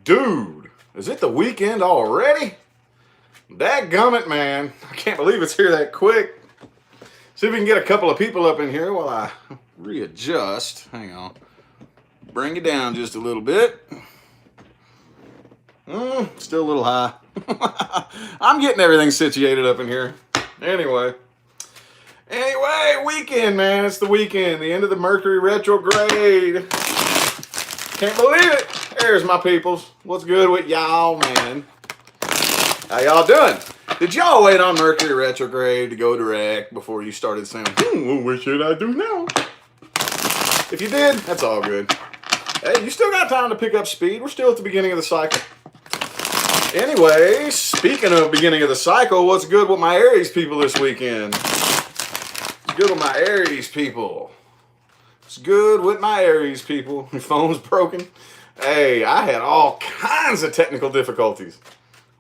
Dude, is it the weekend already? Dadgummit, man. I can't believe it's here that quick. See if we can get a couple of people up in here while I readjust. Hang on. Bring it down just a little bit. Still a little high. I'm getting everything situated up in here. Anyway, weekend, man. It's the weekend. The end of the Mercury retrograde. Can't believe it. There's my peoples. What's good with y'all, man? How y'all doing? Did y'all wait on Mercury retrograde to go direct before you started saying, well, what should I do now? If you did, that's all good. Hey, you still got time to pick up speed. We're still at the beginning of the cycle. Anyway, speaking of beginning of the cycle, what's good with my Aries people this weekend? What's good with my Aries people? What's good with my Aries people? Your phone's broken? Hey, I had all kinds of technical difficulties.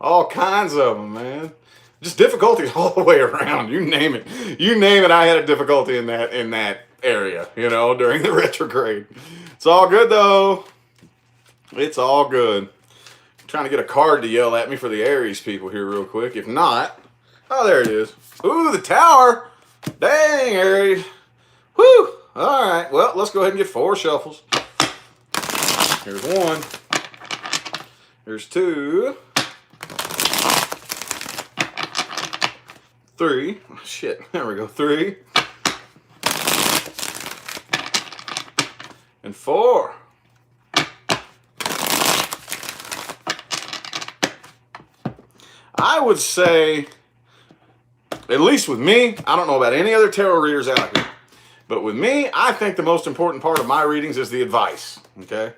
All kinds of them, man. Just difficulties all the way around. You name it. You name it, I had a difficulty in that area, during the retrograde. It's all good, though. It's all good. I'm trying to get a card to yell at me for the Aries people here real quick. If not, oh, there it is. Ooh, the tower. Dang, Aries. Whew. All right, well, let's go ahead and get 4 shuffles. Here's 1. Here's 2. 3. Oh, shit, there we go. 3. And 4. I would say, at least with me, I don't know about any other tarot readers out here, but with me, I think the most important part of my readings is the advice, okay?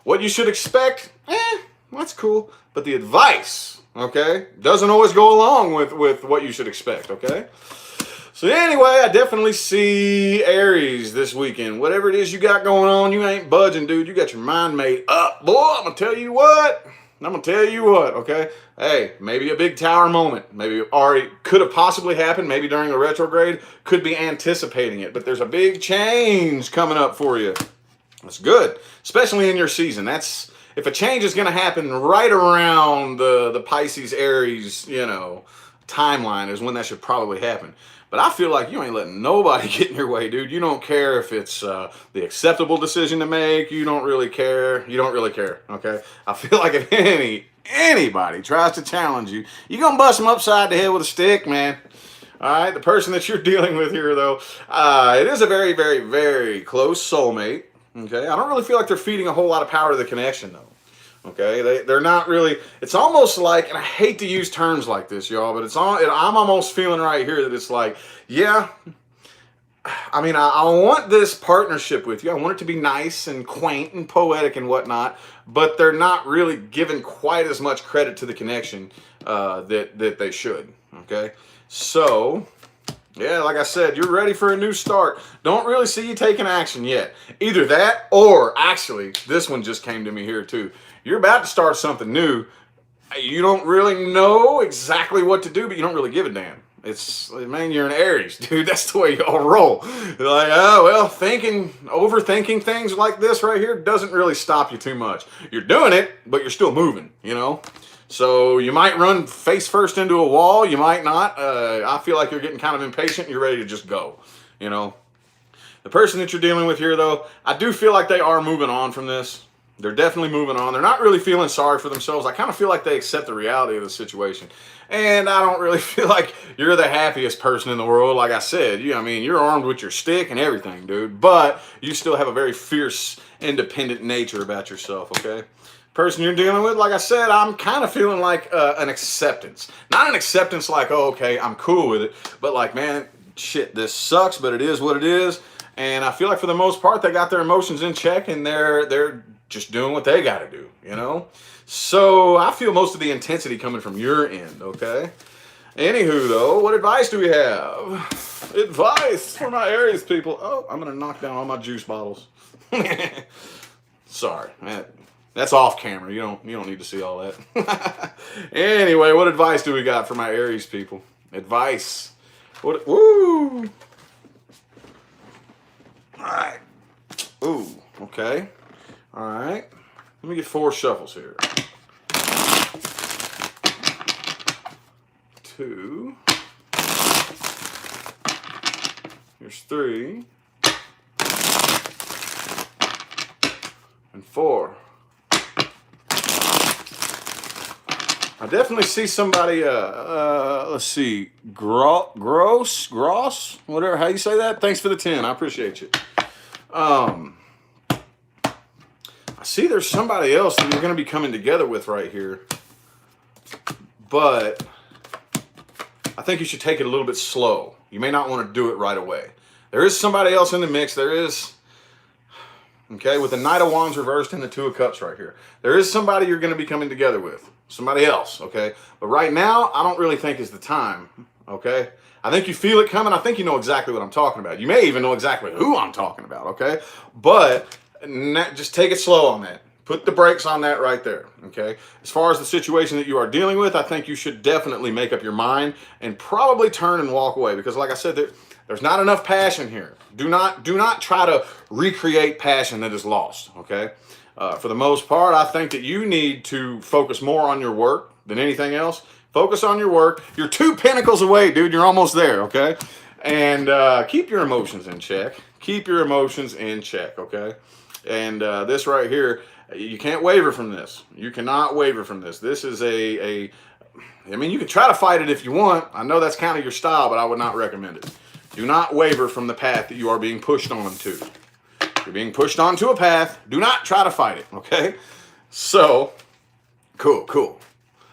What you should expect, that's cool, but the advice, okay, doesn't always go along with what you should expect, okay? So anyway, I definitely see Aries this weekend. Whatever it is you got going on, you ain't budging, dude. You got your mind made up, boy. I'm going to tell you what, okay? Hey, maybe a big tower moment. Maybe already could have possibly happened, maybe during the retrograde. Could be anticipating it, but there's a big change coming up for you. That's good, especially in your season. That's if a change is going to happen right around the Pisces Aries, timeline is when that should probably happen. But I feel like you ain't letting nobody get in your way, dude. You don't care if it's the acceptable decision to make. You don't really care. You don't really care, okay? I feel like if anybody tries to challenge you, you're going to bust them upside the head with a stick, man. All right? The person that you're dealing with here, though, it is a very, very, very close soulmate, okay? I don't really feel like they're feeding a whole lot of power to the connection, though. Okay, they're not really. It's almost like, and I hate to use terms like this, y'all, but I'm almost feeling right here that it's like, yeah, I mean, I want this partnership with you. I want it to be nice and quaint and poetic and whatnot, but they're not really giving quite as much credit to the connection that they should. Okay, so. Yeah, like I said, you're ready for a new start. Don't really see you taking action yet. Either that or, actually, this one just came to me here too. You're about to start something new. You don't really know exactly what to do, but you don't really give a damn. Man, you're an Aries, dude. That's the way y'all roll. You're like, oh, well, overthinking things like this right here doesn't really stop you too much. You're doing it, but you're still moving, So you might run face first into a wall. You might not. I feel like you're getting kind of impatient. You're ready to just go, The person that you're dealing with here, though, I do feel like they are moving on from this. They're definitely moving on. They're not really feeling sorry for themselves. I kind of feel like they accept the reality of the situation. And I don't really feel like you're the happiest person in the world. Like I said, you're armed with your stick and everything, dude. But you still have a very fierce, independent nature about yourself, okay? Person you're dealing with, like I said, I'm kind of feeling like an acceptance. Not an acceptance like, oh, okay, I'm cool with it. But like, man, shit, this sucks, but it is what it is. And I feel like for the most part, they got their emotions in check and they're just doing what they got to do, So I feel most of the intensity coming from your end, okay? Anywho, though, what advice do we have? Advice for my Aries people. Oh, I'm going to knock down all my juice bottles. Sorry, man. That's off camera. You don't need to see all that. Anyway, what advice do we got for my Aries people? Advice. Woo! All right. Ooh, okay. All right. Let me get 4 shuffles here. 2. Here's 3. And 4. I definitely see somebody, let's see, Gross, whatever, how you say that? Thanks for the 10, I appreciate you. I see there's somebody else that you're going to be coming together with right here, but I think you should take it a little bit slow. You may not want to do it right away. There is somebody else in the mix. There is, okay, with the Knight of Wands reversed and the 2 of Cups right here. There is somebody you're going to be coming together with. Somebody else, okay? But right now, I don't really think is the time, okay? I think you feel it coming. I think you know exactly what I'm talking about. You may even know exactly who I'm talking about, okay? But just take it slow on that. Put the brakes on that right there, okay? As far as the situation that you are dealing with, I think you should definitely make up your mind and probably turn and walk away because, like I said, there's not enough passion here. Do not try to recreate passion that is lost, okay? For the most part, I think that you need to focus more on your work than anything else. Focus on your work. You're 2 pentacles away, dude. You're almost there, okay? And keep your emotions in check. Keep your emotions in check, okay? And this right here, you can't waver from this. You cannot waver from this. This is I mean, you can try to fight it if you want. I know that's kind of your style, but I would not recommend it. Do not waver from the path that you are being pushed on to. You're being pushed onto a path. Do not try to fight it, okay? So, cool.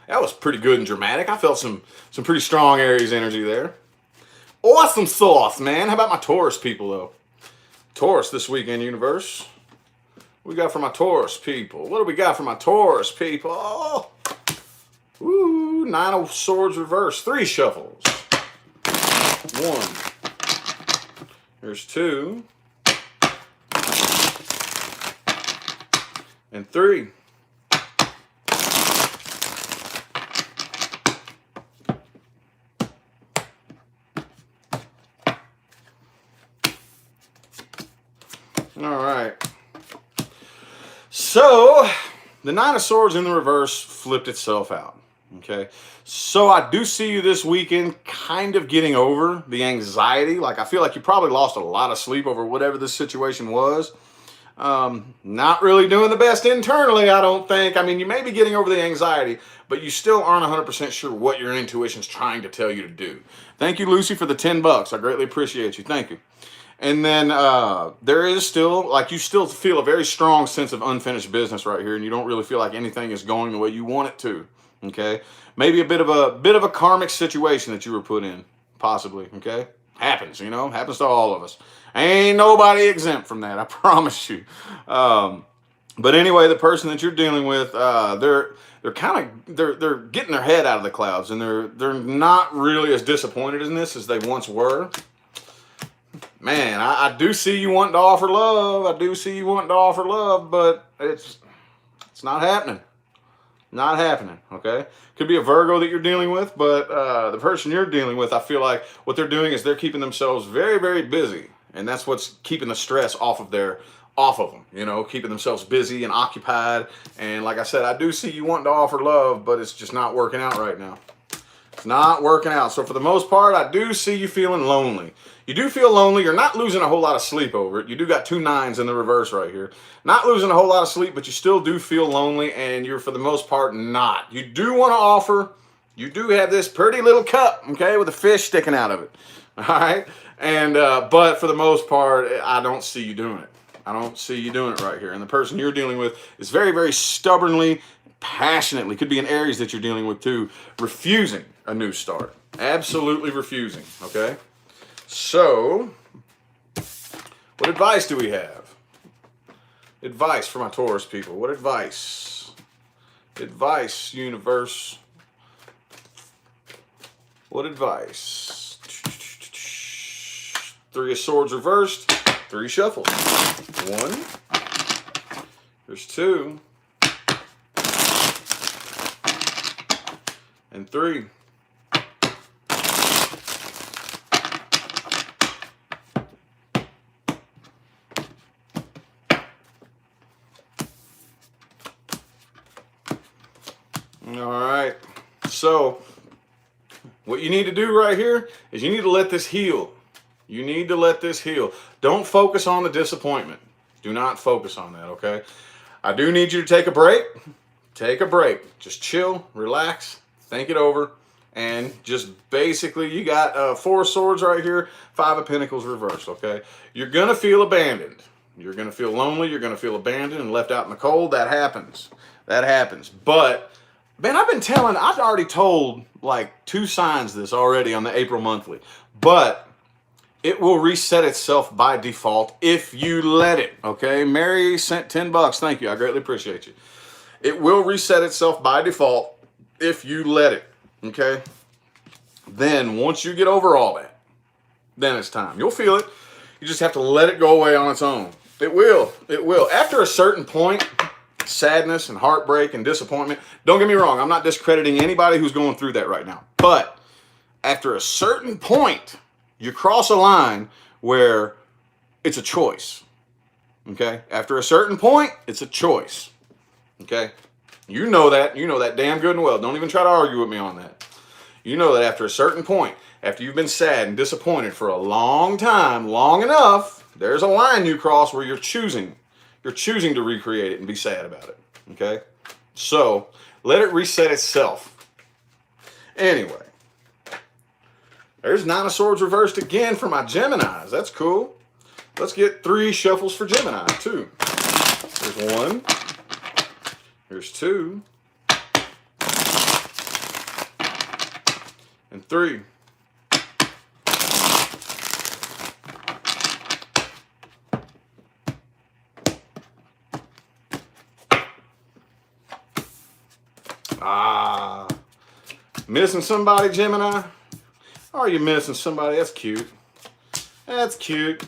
That was pretty good and dramatic. I felt some pretty strong Aries energy there. Awesome sauce, man. How about my Taurus people, though? Taurus this weekend, universe. What we got for my Taurus people? What do we got for my Taurus people? Oh. Ooh, 9 of Swords reversed. 3 shuffles. 1. Here's 2. And 3. All right. So, the 9 of Swords in the reverse flipped itself out. Okay. So, I do see you this weekend kind of getting over the anxiety. Like, I feel like you probably lost a lot of sleep over whatever this situation was. Not really doing the best internally, I don't think. I mean, you may be getting over the anxiety, but you still aren't 100% sure what your intuition's trying to tell you to do. Thank you, Lucy, for the $10. I greatly appreciate you. Thank you. And then there is still, like, you still feel a very strong sense of unfinished business right here, and you don't really feel like anything is going the way you want it to. Okay, maybe a bit of a karmic situation that you were put in, possibly. Okay, happens, you know, happens to all of us. Ain't nobody exempt from that, I promise you. But anyway, the person that you're dealing with, they're getting their head out of the clouds, and they're not really as disappointed in this as they once were. Man, I do see you wanting to offer love. I do see you wanting to offer love, but it's not happening. Not happening, okay? Could be a Virgo that you're dealing with, but the person you're dealing with, I feel like what they're doing is they're keeping themselves very, very busy. And that's what's keeping the stress off of them, you know, keeping themselves busy and occupied. And like I said, I do see you wanting to offer love, but it's just not working out right now. It's not working out. So for the most part, I do see you feeling lonely. You do feel lonely. You're not losing a whole lot of sleep over it. You do got 2 9s in the reverse right here. Not losing a whole lot of sleep, but you still do feel lonely, and you're for the most part not. You do want to offer. You do have this pretty little cup, okay, with a fish sticking out of it. All right? And but for the most part, I don't see you doing it. I don't see you doing it right here. And the person you're dealing with is very, very stubbornly, passionately, could be an Aries that you're dealing with too, refusing a new start. Absolutely refusing, okay? So, what advice do we have? Advice for my Taurus people. What advice? Advice, universe. What advice? 3 of Swords reversed. 3 shuffles. 1. There's 2. And 3. All right. So what you need to do right here is you need to let this heal. You need to let this heal. Don't focus on the disappointment. Do not focus on that, okay? I do need you to take a break. Take a break. Just chill, relax, think it over, and just basically, you got 4 of Swords right here, 5 of Pentacles reversed, okay? You're going to feel abandoned. You're going to feel lonely. You're going to feel abandoned and left out in the cold. That happens. That happens. But, man, I've already told like 2 signs this already on the April monthly. But it will reset itself by default if you let it, okay? Mary sent $10. Thank you. I greatly appreciate you. It will reset itself by default if you let it, okay? Then once you get over all that, then it's time. You'll feel it. You just have to let it go away on its own. It will. It will. After a certain point, sadness and heartbreak and disappointment, don't get me wrong, I'm not discrediting anybody who's going through that right now. But after a certain point, you cross a line where it's a choice, okay? After a certain point, it's a choice, okay? You know that. You know that damn good and well. Don't even try to argue with me on that. You know that after a certain point, after you've been sad and disappointed for a long time, long enough, there's a line you cross where you're choosing to recreate it and be sad about it, okay? So let it reset itself. Anyway, there's 9 of Swords reversed again for my Geminis. That's cool. Let's get 3 shuffles for Gemini, too. There's 1. There's 2. And 3. Missing somebody, Gemini? Are you missing somebody? That's cute. That's cute.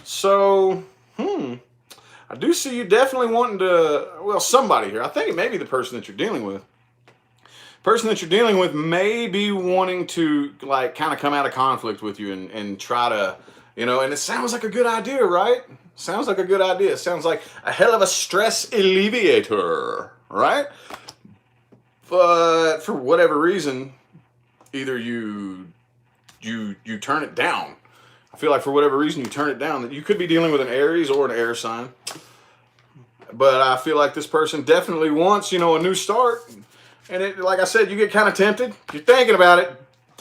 So, I do see you definitely wanting to, well, somebody here. I think it may be the person that you're dealing with. Person that you're dealing with may be wanting to, like, kind of come out of conflict with you and try to, you know, and it sounds like a good idea, right? Sounds like a good idea. Sounds like a hell of a stress alleviator, right? But for whatever reason, either you turn it down. I feel like for whatever reason you turn it down. That you could be dealing with an Aries or an air sign. But I feel like this person definitely wants, you know, a new start. And it, like I said, you get kind of tempted. You're thinking about it,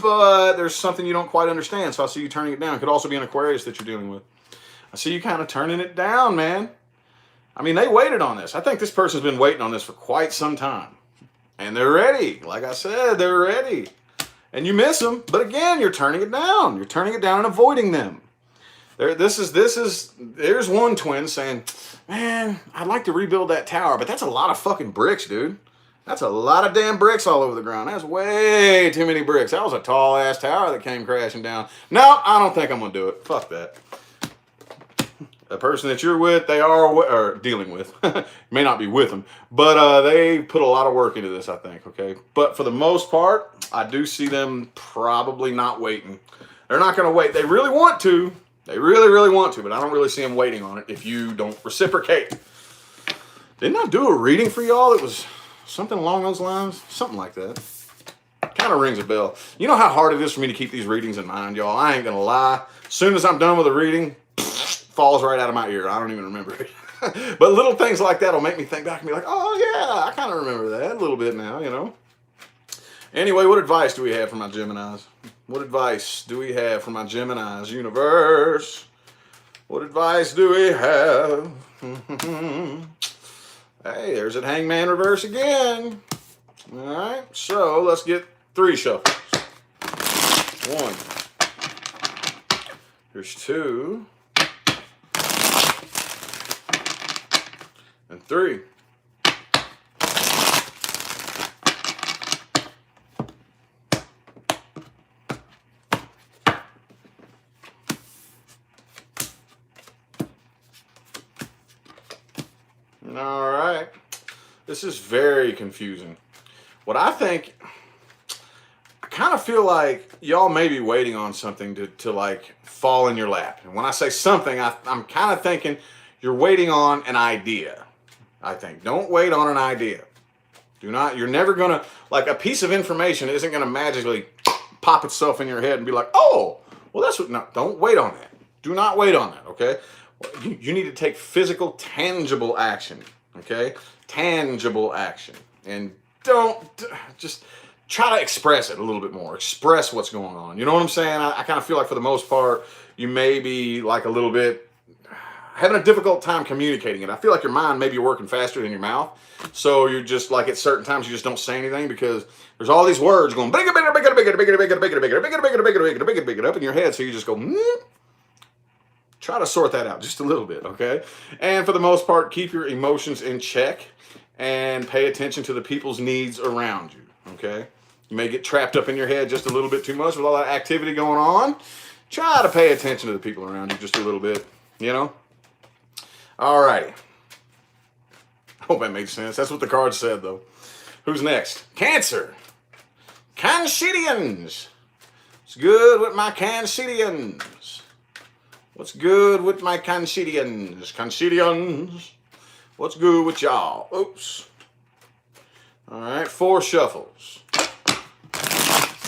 but there's something you don't quite understand. So I see you turning it down. It could also be an Aquarius that you're dealing with. I see you kind of turning it down, man. I mean, they waited on this. I think this person's been waiting on this for quite some time. And they're ready. Like I said, they're ready. And you miss them, but again, you're turning it down. You're turning it down and avoiding them. There's one twin saying, man, I'd like to rebuild that tower, but that's a lot of fucking bricks, dude. That's a lot of damn bricks all over the ground. That's way too many bricks. That was a tall ass tower that came crashing down. No, I don't think I'm gonna do it. Fuck that. The person that you're with, they are or dealing with, may not be with them, but they put a lot of work into this, I think, okay? But for the most part, I do see them probably not waiting. They're not going to wait. They really want to. They really, really want to, but I don't really see them waiting on it if you don't reciprocate. Didn't I do a reading for y'all that was something along those lines? Something like that. Kind of rings a bell. You know how hard it is for me to keep these readings in mind, y'all? I ain't going to lie. As soon as I'm done with a reading, falls right out of my ear. I don't even remember it. But little things like that will make me think back and be like, oh yeah, I kind of remember that a little bit now, you know. Anyway, what advice do we have for my Geminis? What advice do we have for my Geminis universe? What advice do we have? Hey, there's that Hangman reverse again. All right, so let's get 3 shuffles. 1. Here's 2. And 3. All right. This is very confusing. What I think, I kind of feel like y'all may be waiting on something to like fall in your lap. And when I say something, I'm kind of thinking you're waiting on an idea. I think. Don't wait on an idea. You're never going to, like, a piece of information isn't going to magically pop itself in your head and be like, oh, well, that's what, no, don't wait on that. Do not wait on that, okay? You need to take physical, tangible action, okay? Tangible action. And don't, just try to express it a little bit more. Express what's going on. You know what I'm saying? I kind of feel like for the most part, you may be like a little bit having a difficult time communicating it. I feel like your mind may be working faster than your mouth. So you're just like at certain times you just don't say anything because there's all these words going bigger, bigger, bigger, bigger, bigger, bigger, bigger, bigger, bigger, bigger, bigger, bigger, bigger, bigger up in your head. So you just go, try to sort that out just a little bit, okay? And for the most part, keep your emotions in check and pay attention to the people's needs around you, okay? You may get trapped up in your head just a little bit too much with all that activity going on. Try to pay attention to the people around you just a little bit, you know? All righty. I hope that made sense. That's what the card said, though. Who's next? Cancer. Cancerians. What's good with my Cancerians? What's good with my Cancerians? Cancerians. What's good with y'all? Oops. All right, 4 shuffles.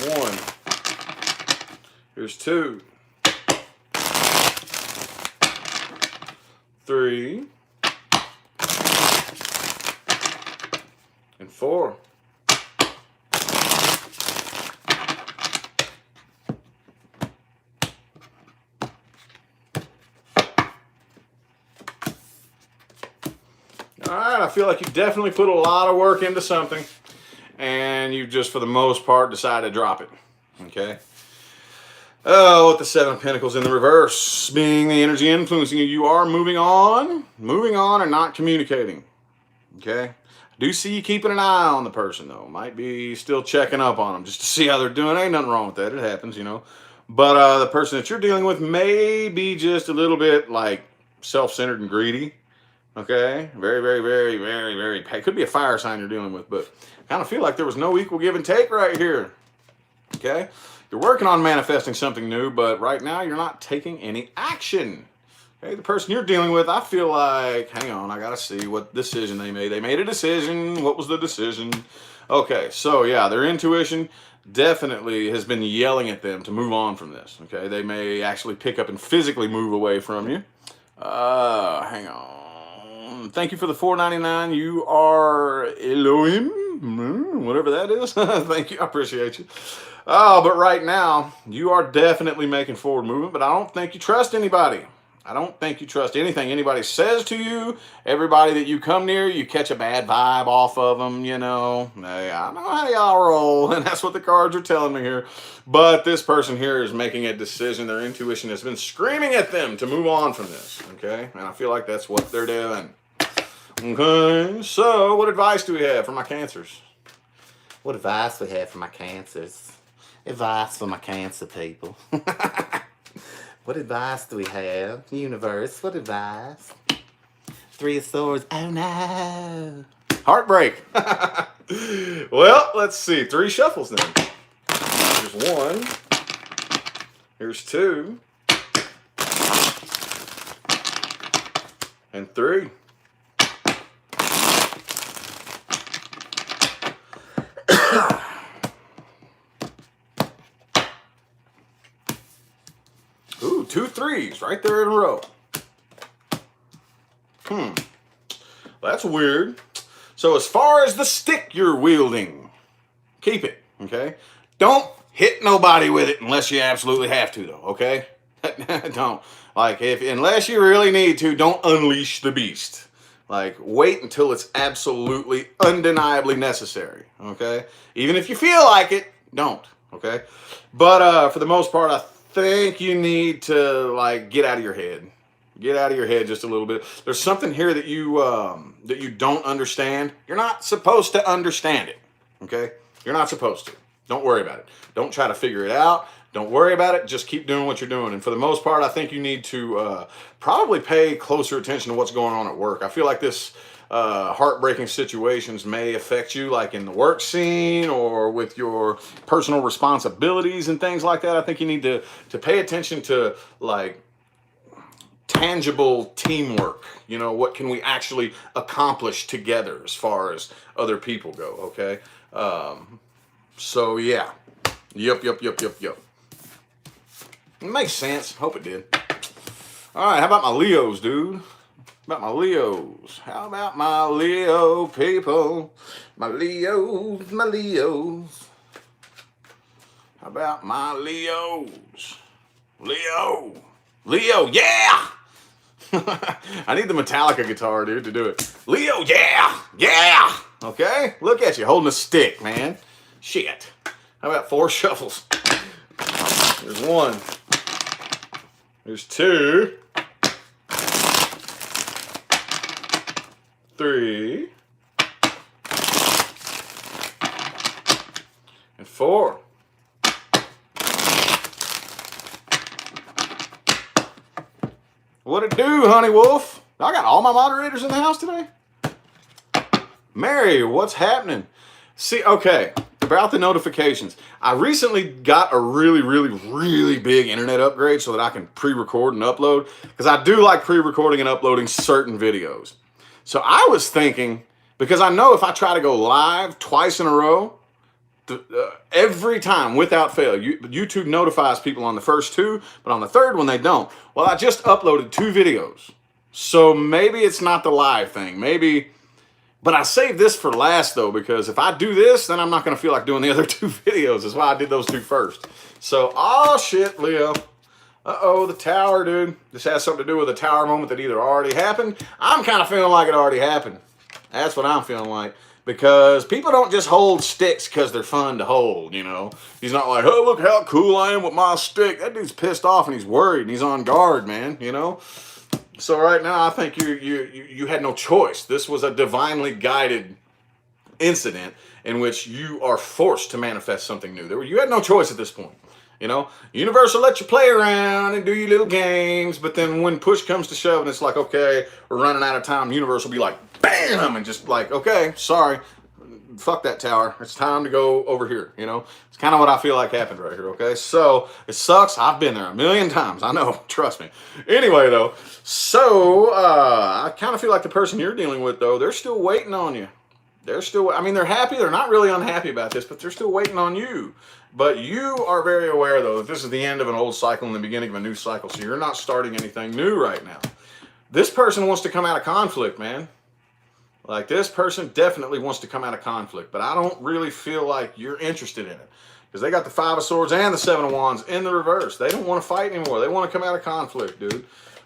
1. Here's 2. 3. And 4. All right, I feel like you definitely put a lot of work into something and you just, for the most part, decided to drop it, okay? Oh, with the 7 of Pentacles in the reverse, being the energy influencing you, you are moving on and not communicating, okay? I do see you keeping an eye on the person, though. Might be still checking up on them just to see how they're doing. Ain't nothing wrong with that. It happens, you know. But the person that you're dealing with may be just a little bit, like, self-centered and greedy, okay? Very, very, very, very, very, it could be a fire sign you're dealing with, but I kind of feel like there was no equal give and take right here, okay? You're working on manifesting something new, but right now you're not taking any action. Okay, the person you're dealing with, I feel like, hang on, I gotta see what decision they made. They made a decision. What was the decision? Okay, so yeah, their intuition definitely has been yelling at them to move on from this. Okay, they may actually pick up and physically move away from you. Hang on. Thank you for the $4.99. You are Elohim, whatever that is. Thank you, I appreciate you. Oh, but right now, you are definitely making forward movement, but I don't think you trust anybody. I don't think you trust anything anybody says to you. Everybody that you come near, you catch a bad vibe off of them, you know. Hey, I know how y'all roll, and that's what the cards are telling me here. But this person here is making a decision. Their intuition has been screaming at them to move on from this, okay? And I feel like that's what they're doing. Okay, so what advice do we have for my Cancers? What advice we have for my Cancers? Advice for my Cancer people. What advice do we have? Universe, what advice? 3 of Swords, oh no. Heartbreak. Well, let's see. 3 shuffles then. Here's 1. Here's 2. And 3. Ooh, 2 3s right there in a row. That's weird. So as far as the stick you're wielding, keep it, okay? Don't hit nobody with it unless you absolutely have to, though, okay? Don't. Like, unless you really need to, don't unleash the beast. Like, wait until it's absolutely, undeniably necessary, okay? Even if you feel like it, don't, okay? But for the most part, I think you need to, like, get out of your head. Get out of your head just a little bit. There's something here that you don't understand. You're not supposed to understand it, okay? You're not supposed to. Don't worry about it. Don't try to figure it out. Don't worry about it. Just keep doing what you're doing. And for the most part, I think you need to probably pay closer attention to what's going on at work. I feel like this heartbreaking situations may affect you, like in the work scene or with your personal responsibilities and things like that. I think you need to pay attention to, like, tangible teamwork. You know, what can we actually accomplish together as far as other people go, okay? So, yeah. Yep. It makes sense. Hope it did. All right, how about my Leos, dude? How about my Leos? How about my Leo people? My Leos. How about my Leos? Leo, yeah! I need the Metallica guitar, dude, to do it. Leo, yeah! Okay? Look at you, holding a stick, man. Shit. How about 4 shuffles? There's 1. There's 2. 3. And 4. What it do, honey wolf? I got all my moderators in the house today. Mary, what's happening? See, okay, about the notifications. I recently got a really big internet upgrade so that I can pre-record and upload, because I do like pre-recording and uploading certain videos. So I was thinking, because I know if I try to go live twice in a row, every time without fail, YouTube notifies people on the first 2, but on the 3rd one they don't. Well, I just uploaded 2 videos, so maybe it's not the live thing, maybe. But I saved this for last though, because if I do this, then I'm not going to feel like doing the other 2 videos. That's why I did those 2 first. So, oh shit, Leo. The tower, dude. This has something to do with a tower moment that either already happened. I'm kind of feeling like it already happened. That's what I'm feeling like. Because people don't just hold sticks because they're fun to hold, you know. He's not like, oh, look how cool I am with my stick. That dude's pissed off and he's worried and he's on guard, man, you know. So right now, I think you had no choice. This was a divinely guided incident in which you are forced to manifest something new. You had no choice at this point, you know. Universe will let you play around and do your little games, but then when push comes to shove and it's like, okay, we're running out of time, the universe will be like, bam, and just like, okay, sorry, fuck that tower. It's time to go over here, you know. It's kind of what I feel like happened right here, okay? So, it sucks. I've been there a million times. I know. Trust me. Anyway, though, so, I kind of feel like the person you're dealing with, though, they're still waiting on you. They're still, I mean, they're happy. They're not really unhappy about this, but they're still waiting on you. But you are very aware, though, that this is the end of an old cycle and the beginning of a new cycle, so you're not starting anything new right now. This person wants to come out of conflict, man. Like, this person definitely wants to come out of conflict, but I don't really feel like you're interested in it. Because they got the 5 of Swords and the 7 of Wands in the reverse. They don't want to fight anymore. They want to come out of conflict, dude.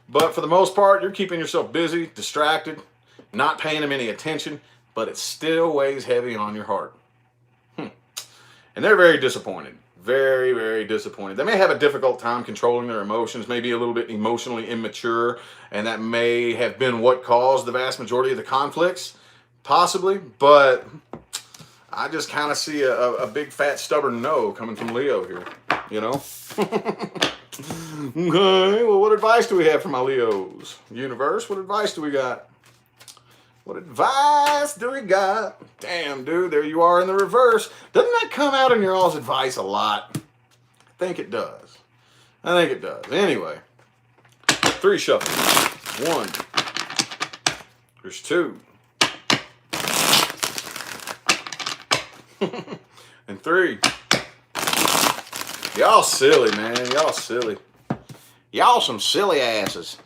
But for the most part, you're keeping yourself busy, distracted, not paying them any attention, but it still weighs heavy on your heart. And they're very disappointed. Very disappointed. They may have a difficult time controlling their emotions, maybe a little bit emotionally immature, and that may have been what caused the vast majority of the conflicts, possibly, but I just kind of see a big fat stubborn no coming from Leo here, you know? Okay, well, what advice do we have for my Leos? Universe, what advice do we got? What advice do we got? Damn, dude, there you are in the reverse. Doesn't that come out in your all's advice a lot? I think it does. Anyway, 3 shuffles. 1. There's 2. And 3. Y'all silly, man. Y'all silly. Y'all some silly asses.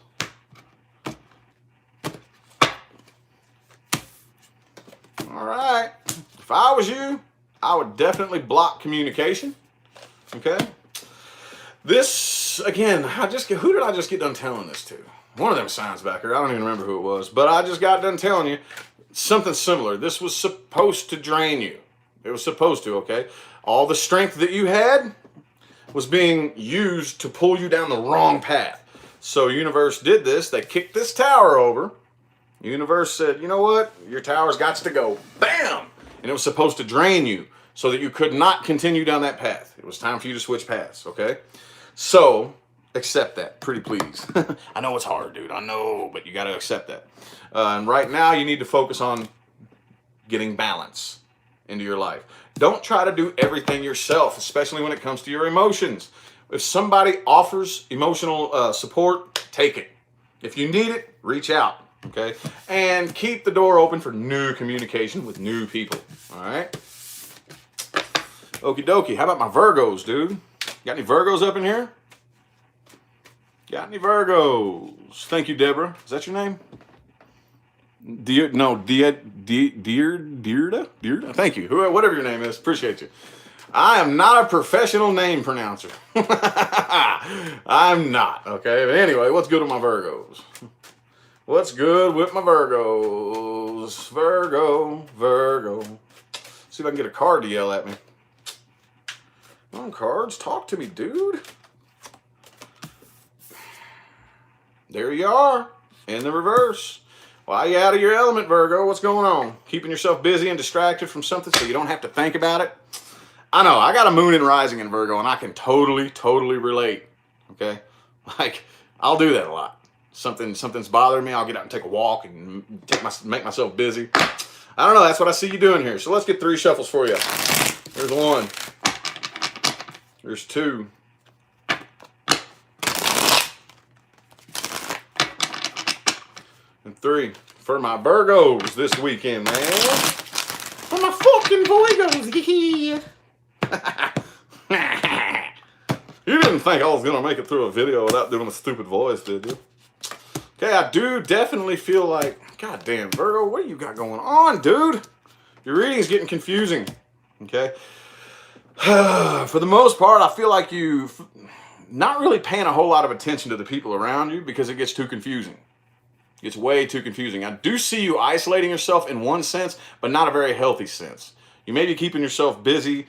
All right. If I was you, I would definitely block communication. Okay. This, again, who did I just get done telling this to? One of them signs back here. I don't even remember who it was, but I just got done telling you something similar. This was supposed to drain you. It was supposed to, okay? All the strength that you had was being used to pull you down the wrong path. So universe did this. They kicked this tower over. Universe said, you know what? Your tower's got to go. Bam! And it was supposed to drain you so that you could not continue down that path. It was time for you to switch paths, okay? So, accept that, pretty please. I know it's hard, dude. I know, but you got to accept that. And right now, you need to focus on getting balance into your life. Don't try to do everything yourself, especially when it comes to your emotions. If somebody offers emotional support, take it. If you need it, reach out, okay? And keep the door open for new communication with new people, all right? Okie dokie. How about my Virgos, dude? Got any Virgos up in here? Got any Virgos? Thank you, Deborah. Is that your name? Dearda? Thank you. Whatever your name is, appreciate you. I am not a professional name pronouncer. I'm not, okay? But anyway, what's good with my Virgos? What's good with my Virgos? Virgo. See if I can get a card to yell at me. Come on, cards, talk to me, dude. There you are, in the reverse. Why are you out of your element, Virgo? What's going on? Keeping yourself busy and distracted from something so you don't have to think about it? I know, I got a moon and rising in Virgo, and I can totally relate, okay? Like, I'll do that a lot. Something's bothering me, I'll get out and take a walk and make myself busy. I don't know, that's what I see you doing here. So let's get 3 shuffles for you. There's 1. There's 2. And 3 for my Virgos this weekend, man. For my fucking Virgos, You didn't think I was going to make it through a video without doing a stupid voice, did you? Okay, I do definitely feel like, goddamn, Virgo, what do you got going on, dude? Your reading's getting confusing, okay? For the most part, I feel like you're not really paying a whole lot of attention to the people around you because it gets too confusing. It's way too confusing. I do see you isolating yourself in one sense, but not a very healthy sense. You may be keeping yourself busy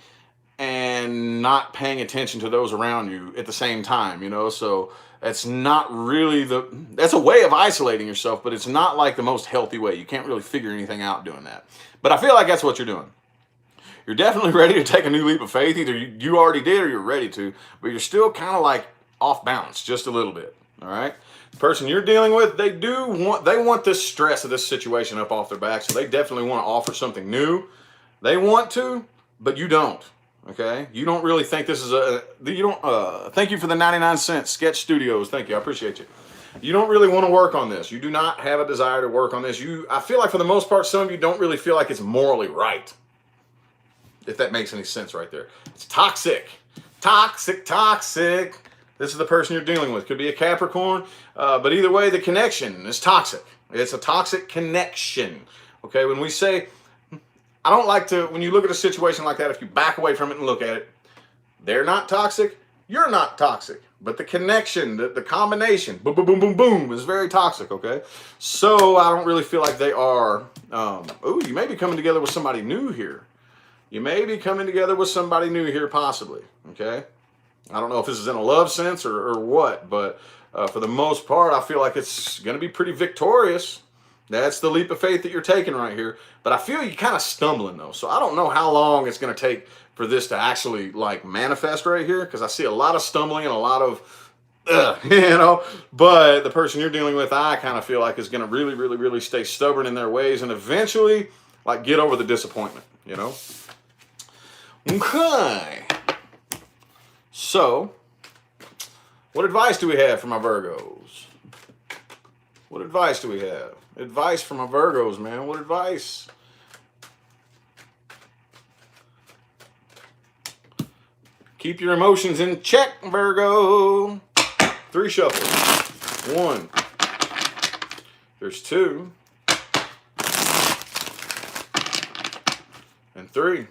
and not paying attention to those around you at the same time, you know? So that's not really that's a way of isolating yourself, but it's not like the most healthy way. You can't really figure anything out doing that. But I feel like that's what you're doing. You're definitely ready to take a new leap of faith. Either you already did or you're ready to, but you're still kind of like off balance just a little bit, all right? The person you're dealing with, they want this stress of this situation up off their back, so they definitely want to offer something new. They want to, but you don't, okay? You don't really think this is thank you for the 99-cent Sketch Studios. Thank you, I appreciate you. You don't really want to work on this. You do not have a desire to work on this. I feel like for the most part, some of you don't really feel like it's morally right. If that makes any sense right there. It's toxic. Toxic. This is the person you're dealing with. Could be a Capricorn, but either way, the connection is toxic. It's a toxic connection. Okay, when we say, I don't like to, when you look at a situation like that, if you back away from it and look at it, they're not toxic, you're not toxic. But the connection, the combination, boom, boom, boom, boom, boom, is very toxic, okay? So I don't really feel like they are, you may be coming together with somebody new here. You may be coming together with somebody new here, possibly, okay? I don't know if this is in a love sense or what, but for the most part, I feel like it's going to be pretty victorious. That's the leap of faith that you're taking right here. But I feel you kind of stumbling, though. So I don't know how long it's going to take for this to actually, like, manifest right here, because I see a lot of stumbling and a lot of, you know. But the person you're dealing with, I kind of feel like is going to really stay stubborn in their ways and eventually, like, get over the disappointment, you know. Okay. So, what advice do we have for my Virgos? What advice do we have? Advice for my Virgos, man. What advice? Keep your emotions in check, Virgo. 3 shuffles. 1. There's 2. And 3.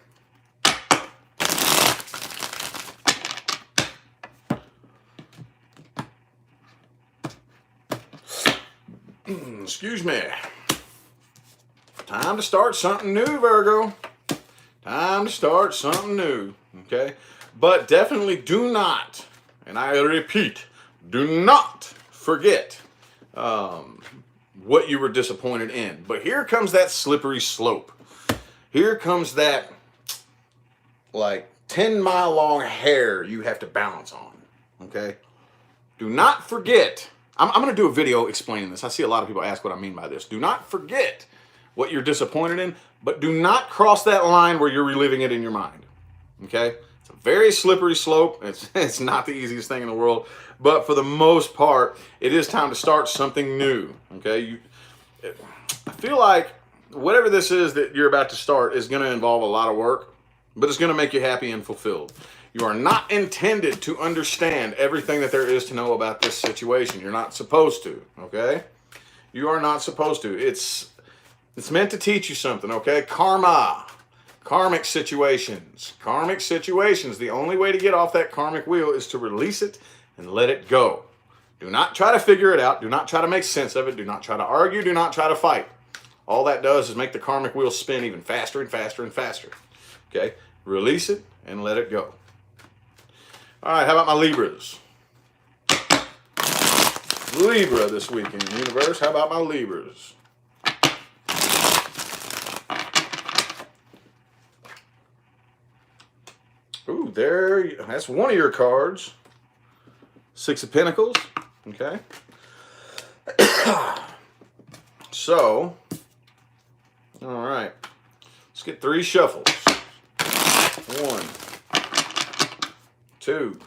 Excuse me. Time to start something new, Virgo. Time to start something new, okay? But definitely do not, and I repeat, do not forget what you were disappointed in. But here comes that slippery slope. Here comes that, like, 10-mile-long hair you have to balance on, okay? Do not forget. I'm going to do a video explaining this. I see a lot of people ask what I mean by this. Do not forget what you're disappointed in, but do not cross that line where you're reliving it in your mind, okay? It's a very slippery slope. It's not the easiest thing in the world, But for the most part, it is time to start something new. Okay, I feel like whatever this is that you're about to start is going to involve a lot of work, but it's going to make you happy and fulfilled. You are not intended to understand everything that there is to know about this situation. You're not supposed to, okay? You are not supposed to. It's meant to teach you something, okay? Karma. Karmic situations. Karmic situations. The only way to get off that karmic wheel is to release it and let it go. Do not try to figure it out. Do not try to make sense of it. Do not try to argue. Do not try to fight. All that does is make the karmic wheel spin even faster and faster and faster. Okay? Release it and let it go. All right, how about my Libras? Libra this week in the universe. How about my Libras? Ooh, that's one of your cards. Six of Pentacles. Okay. So, all right. Let's get 3 shuffles. 1, 2,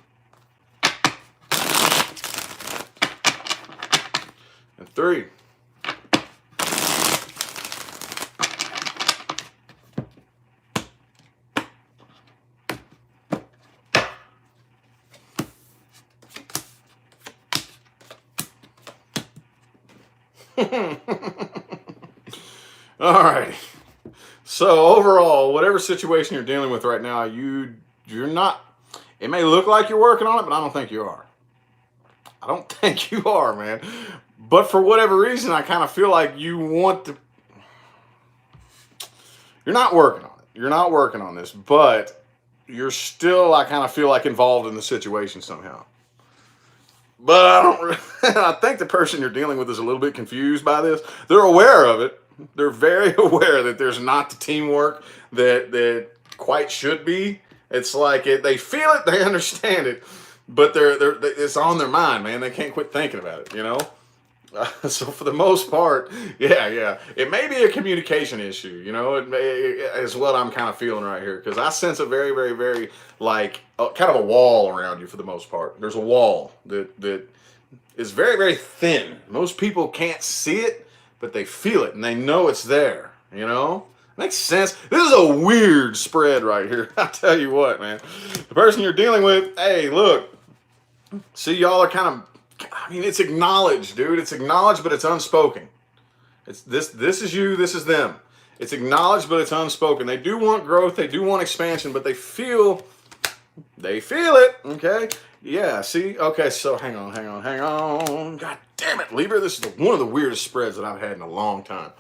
and 3. All right. So overall, whatever situation you're dealing with right now, you're not. It may look like you're working on it, but I don't think you are. I don't think you are, man. But for whatever reason, I kind of feel like you want to. You're not working on it. You're not working on this, but you're still, I kind of feel like, involved in the situation somehow. But I don't. I think the person you're dealing with is a little bit confused by this. They're aware of it. They're very aware that there's not the teamwork that quite should be. It's like they feel it, they understand it, but it's on their mind, man. They can't quit thinking about it, you know. So for the most part, yeah, it may be a communication issue, you know. Is what I'm kind of feeling right here, because I sense a very, very, very like kind of a wall around you for the most part. There's a wall that is very, very thin. Most people can't see it, but they feel it and they know it's there, you know. Makes sense. This is a weird spread right here. I tell you what, man. The person you're dealing with, hey, look. See, y'all are kind of, I mean, it's acknowledged, dude. It's acknowledged, but it's unspoken. It's this is you, this is them. It's acknowledged, but it's unspoken. They do want growth, they do want expansion, but they feel it, okay? Yeah, see? Okay, so hang on. God damn it, Libra. This is one of the weirdest spreads that I've had in a long time.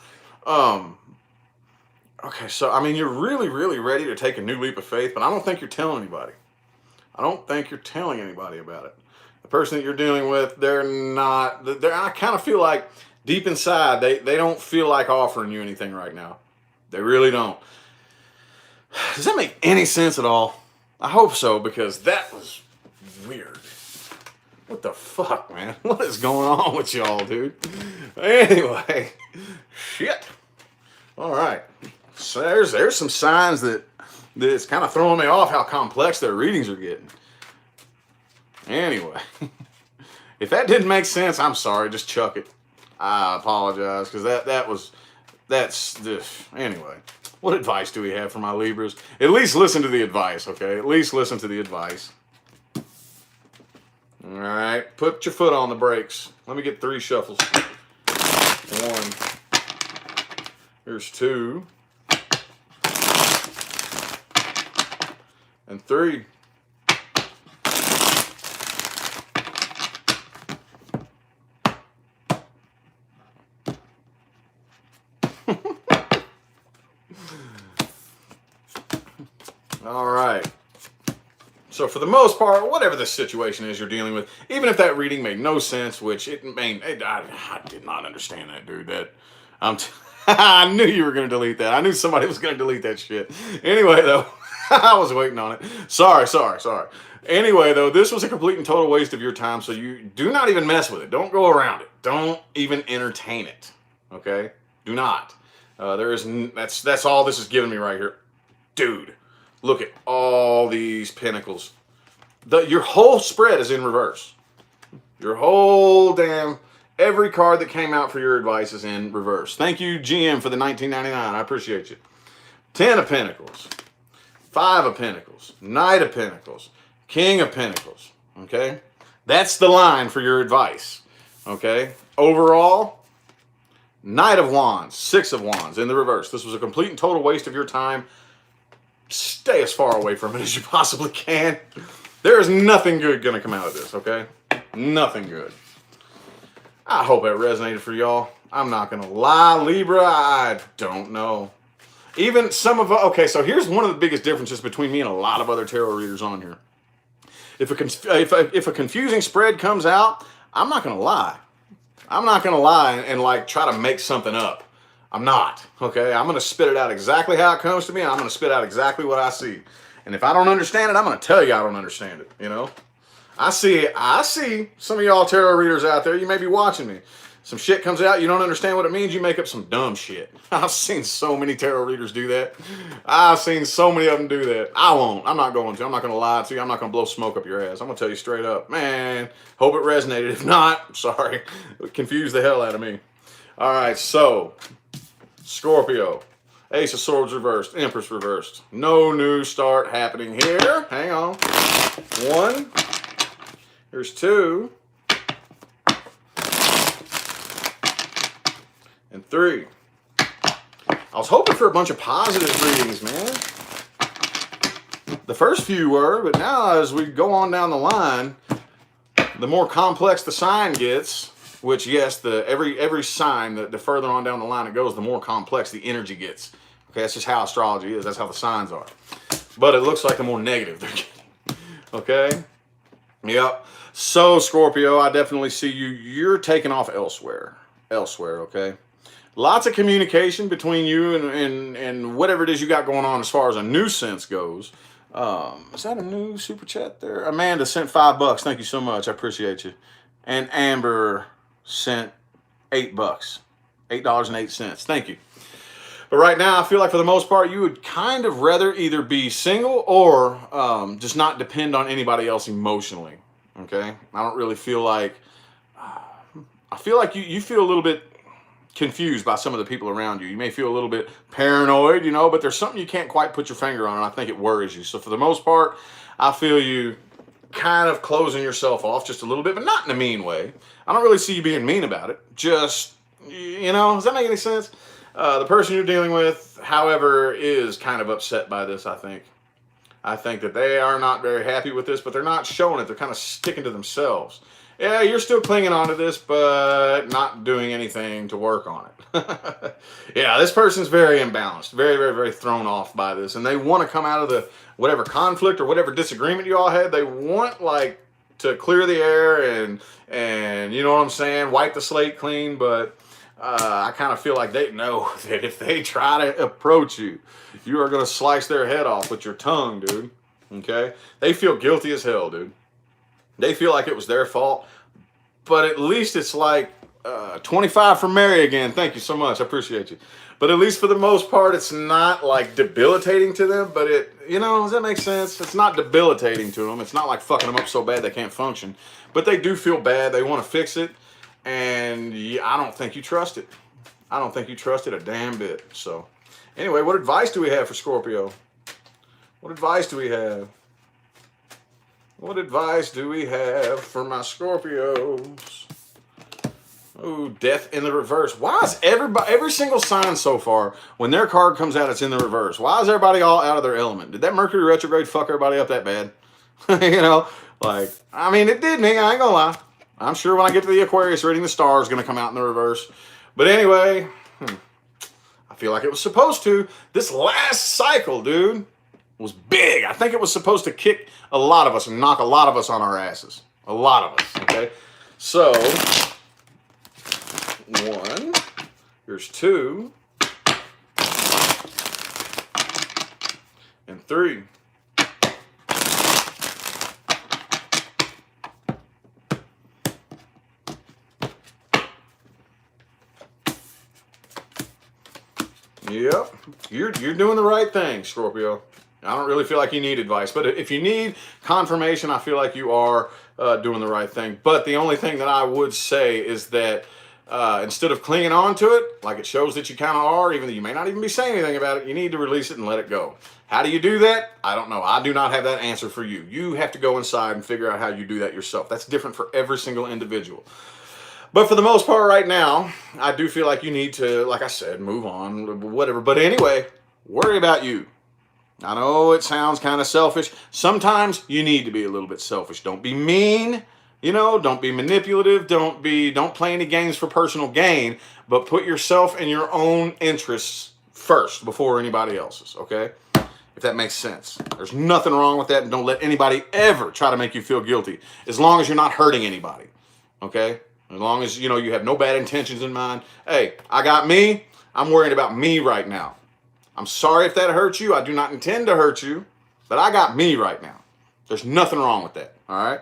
Okay, so, I mean, you're really, really ready to take a new leap of faith, but I don't think you're telling anybody. I don't think you're telling anybody about it. The person that you're dealing with, I kind of feel like deep inside, they don't feel like offering you anything right now. They really don't. Does that make any sense at all? I hope so, because that was weird. What the fuck, man? What is going on with y'all, dude? Anyway, shit. All right. So there's some signs that's kind of throwing me off how complex their readings are getting. Anyway, if that didn't make sense, I'm sorry. Just chuck it. I apologize, because anyway. What advice do we have for my Libras? At least listen to the advice, okay? At least listen to the advice. All right, put your foot on the brakes. Let me get 3 shuffles. 1. Here's 2. And 3. All right. So for the most part, whatever the situation is you're dealing with, even if that reading made no sense, which I did not understand that, dude. I knew you were going to delete that. I knew somebody was going to delete that shit. Anyway, though, I was waiting on it. Sorry. Anyway, though, this was a complete and total waste of your time, so you do not even mess with it. Don't go around it. Don't even entertain it. Okay? Do not. That's all this is giving me right here. Dude, look at all these pentacles. Your whole spread is in reverse. Your whole damn, every card that came out for your advice is in reverse. Thank you, GM, for the $19.99. I appreciate you. 10 of Pentacles, 5 of Pentacles, Knight of Pentacles, King of Pentacles. Okay? That's the line for your advice. Okay? Overall, Knight of Wands, 6 of Wands in the reverse. This was a complete and total waste of your time. Stay as far away from it as you possibly can. There is nothing good going to come out of this, okay? Nothing good. I hope that resonated for y'all. I'm not going to lie, Libra, I don't know. Even some of, okay, so here's one of the biggest differences between me and a lot of other tarot readers on here. If a confusing spread comes out, I'm not going to lie. I'm not going to lie and like try to make something up. I'm not, okay? I'm going to spit it out exactly how it comes to me, and I'm going to spit out exactly what I see. And if I don't understand it, I'm going to tell you I don't understand it, you know? I see some of y'all tarot readers out there, you may be watching me. Some shit comes out, you don't understand what it means, you make up some dumb shit. I've seen so many tarot readers do that. I've seen so many of them do that. I won't. I'm not going to. I'm not going to lie to you. I'm not going to blow smoke up your ass. I'm going to tell you straight up. Man, hope it resonated. If not, sorry. It confused the hell out of me. All right, so Scorpio. Ace of Swords reversed. Empress reversed. No new start happening here. Hang on. 1. Here's 2. And 3. I was hoping for a bunch of positive readings, man. The first few were, but now as we go on down the line, the more complex the sign gets, which yes, every sign, the further on down the line it goes, the more complex the energy gets. Okay, that's just how astrology is. That's how the signs are. But it looks like the more negative they're getting. Okay? Yep. So, Scorpio, I definitely see you. You're taking off elsewhere. Elsewhere, okay? Lots of communication between you and whatever it is you got going on as far as a nuisance goes. Is that a new super chat there? Amanda sent $5. Thank you so much. I appreciate you. And Amber sent $8. $8.08. Thank you. But right now, I feel like for the most part, you would kind of rather either be single or just not depend on anybody else emotionally. Okay? I don't really feel like... I feel like you feel a little bit confused by some of the people around you. You may feel a little bit paranoid, you know, but there's something you can't quite put your finger on, and I think it worries you. So for the most part, I feel you kind of closing yourself off just a little bit, but not in a mean way. I don't really see you being mean about it. Just, you know, does that make any sense? The person you're dealing with, however, is kind of upset by this, I think. I think that they are not very happy with this, but they're not showing it. They're kind of sticking to themselves. Yeah, you're still clinging on to this, but not doing anything to work on it. Yeah, this person's very imbalanced, very, very, very thrown off by this. And they want to come out of the whatever conflict or whatever disagreement you all had. They want, like, to clear the air and you know what I'm saying, wipe the slate clean. But I kind of feel like they know that if they try to approach you, you are going to slice their head off with your tongue, dude. Okay? They feel guilty as hell, dude. They feel like it was their fault, but at least it's like 25 for Mary again. Thank you so much. I appreciate you. But at least for the most part, it's not like debilitating to them, but it, you know, does that make sense? It's not debilitating to them. It's not like fucking them up so bad they can't function, but they do feel bad. They want to fix it, and I don't think you trust it. I don't think you trust it a damn bit. So anyway, what advice do we have for Scorpio? What advice do we have? What advice do we have for my Scorpios? Oh, death in the reverse. Why is every single sign so far, when their card comes out, it's in the reverse? Why is everybody all out of their element? Did that Mercury retrograde fuck everybody up that bad? You know, like, I mean, it did me. I ain't gonna lie. I'm sure when I get to the Aquarius reading, the star is gonna come out in the reverse. But anyway, I feel like it was supposed to. This last cycle, dude, was big. I think it was supposed to kick a lot of us and knock a lot of us on our asses. A lot of us, okay? So, 1, here's 2, and 3. Yep, you're doing the right thing, Scorpio. I don't really feel like you need advice. But if you need confirmation, I feel like you are doing the right thing. But the only thing that I would say is that instead of clinging on to it, like it shows that you kind of are, even though you may not even be saying anything about it, you need to release it and let it go. How do you do that? I don't know. I do not have that answer for you. You have to go inside and figure out how you do that yourself. That's different for every single individual. But for the most part right now, I do feel like you need to, like I said, move on, whatever. But anyway, worry about you. I know it sounds kind of selfish. Sometimes you need to be a little bit selfish. Don't be mean, don't be manipulative. Don't play any games for personal gain, but put yourself and your own interests first before anybody else's, okay? If that makes sense. There's nothing wrong with that, and don't let anybody ever try to make you feel guilty, as long as you're not hurting anybody, okay? As long as, you have no bad intentions in mind. Hey, I got me. I'm worried about me right now. I'm sorry if that hurts you. I do not intend to hurt you, but I got me right now. There's nothing wrong with that, all right?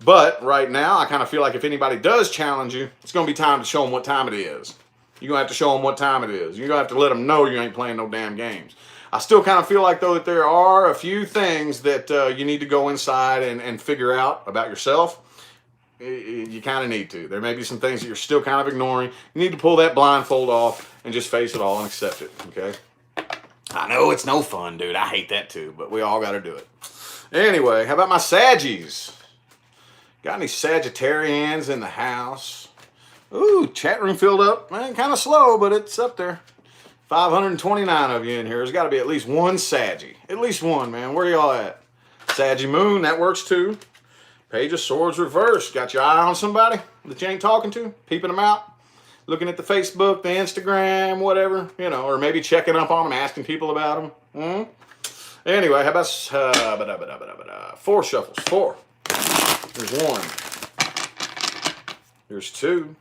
But right now, I kind of feel like if anybody does challenge you, it's going to be time to show them what time it is. You're going to have to show them what time it is. You're going to have to let them know you ain't playing no damn games. I still kind of feel like, though, that there are a few things that you need to go inside and figure out about yourself. You kind of need to. There may be some things that you're still kind of ignoring. You need to pull that blindfold off and just face it all and accept it, okay? I know it's no fun, dude. I hate that too, but we all got to do it. Anyway, how about my Saggies? Got any Sagittarians in the house? Ooh, chat room filled up. Man, kind of slow, but it's up there. 529 of you in here. There's got to be at least one Saggy. At least one, man. Where y'all at? Saggy Moon, that works too. Page of Swords reversed. Got your eye on somebody that you ain't talking to? Peeping them out? Looking at the Facebook, the Instagram, whatever, or maybe checking up on them, asking people about them. Anyway, how about 4 shuffles? 4. There's 1. There's 2.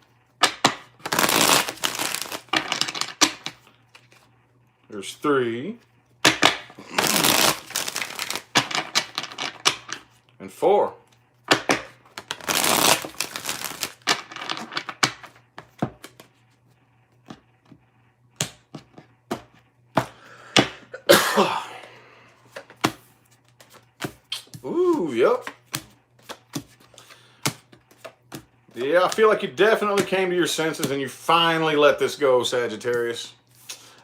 There's 3. And 4. Ooh, yep. Yeah, I feel like you definitely came to your senses and you finally let this go, Sagittarius.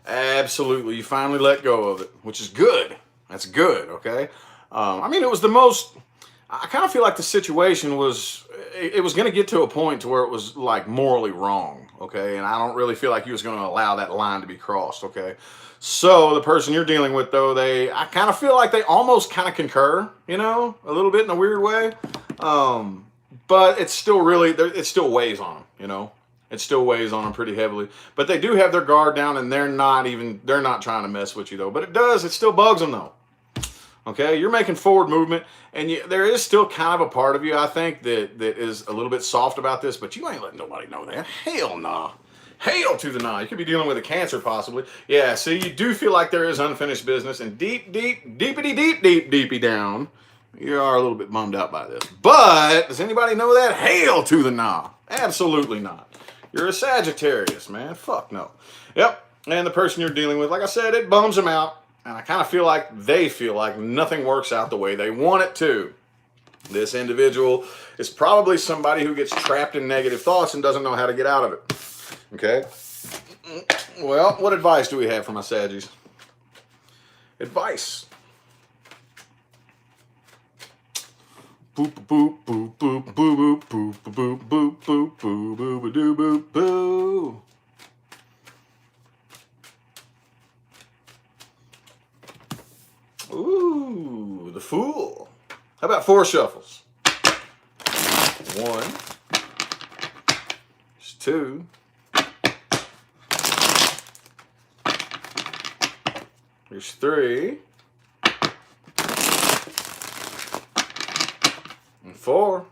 Absolutely, you finally let go of it, which is good. That's good, okay? It was the most... I kind of feel like the situation was... It was going to get to a point to where it was, like, morally wrong, okay? And I don't really feel like he was going to allow that line to be crossed, okay? So the person you're dealing with, though, I kind of feel like they almost kind of concur, a little bit in a weird way. But it's still really, it still weighs on them, It still weighs on them pretty heavily. But they do have their guard down, and they're not trying to mess with you, though. But it still bugs them, though. Okay, you're making forward movement, and there is still kind of a part of you, I think, that is a little bit soft about this, but you ain't letting nobody know that. Hell nah. Hail to the nah. You could be dealing with a Cancer, possibly. Yeah, see, you do feel like there is unfinished business, and deepy down, you are a little bit bummed out by this. But does anybody know that? Hail to the nah. Absolutely not. You're a Sagittarius, man. Fuck no. Yep, and the person you're dealing with, like I said, it bums them out, and I kind of feel like they feel like nothing works out the way they want it to. This individual is probably somebody who gets trapped in negative thoughts and doesn't know how to get out of it. Okay, well, what advice do we have for my Saggies? Advice. Boop boop boop boop boop boop boop boop boop boop boop boop boop boop. Ooh, the Fool. How about 4 shuffles? 1. There's 2. There's 3. And 4.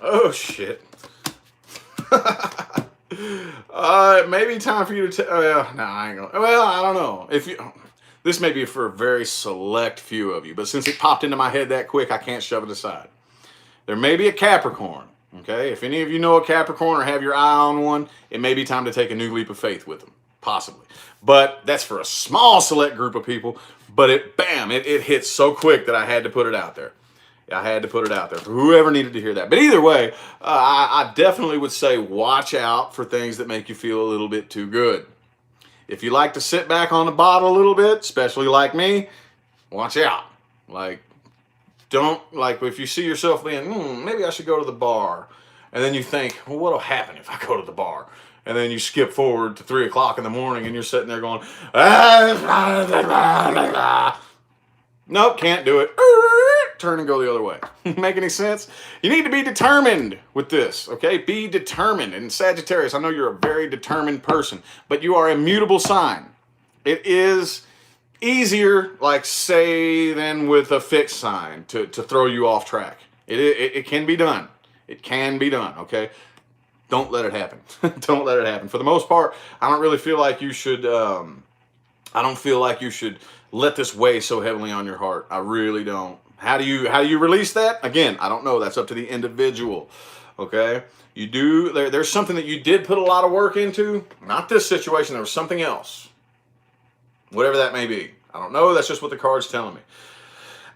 Oh shit. Maybe time for you to no, I ain't gonna. Well, I don't know. This may be for a very select few of you, but since it popped into my head that quick, I can't shove it aside. There may be a Capricorn. Okay, if any of you know a Capricorn or have your eye on one, it may be time to take a new leap of faith with them, possibly. But that's for a small select group of people. But it hits so quick that I had to put it out there. I had to put it out there for whoever needed to hear that. But either way, I definitely would say watch out for things that make you feel a little bit too good. If you like to sit back on the bottle a little bit, especially like me, watch out. Like, don't, like, if you see yourself being, maybe I should go to the bar. And then you think, well, what'll happen if I go to the bar? And then you skip forward to 3 o'clock in the morning and you're sitting there going, nope, can't do it. Turn and go the other way. Make any sense? You need to be determined with this, okay? Be determined. And Sagittarius, I know you're a very determined person, but you are a mutable sign. It is easier, like, say, than with a fixed sign to throw you off track. It can be done. It can be done, okay? Don't let it happen. Don't let it happen. For the most part, I don't really feel like you should, I don't feel like you should let this weigh so heavily on your heart. I really don't. How do you release that? Again, I don't know. That's up to the individual. Okay? You do, there's something that you did put a lot of work into. Not this situation. There was something else. Whatever that may be. I don't know. That's just what the card's telling me.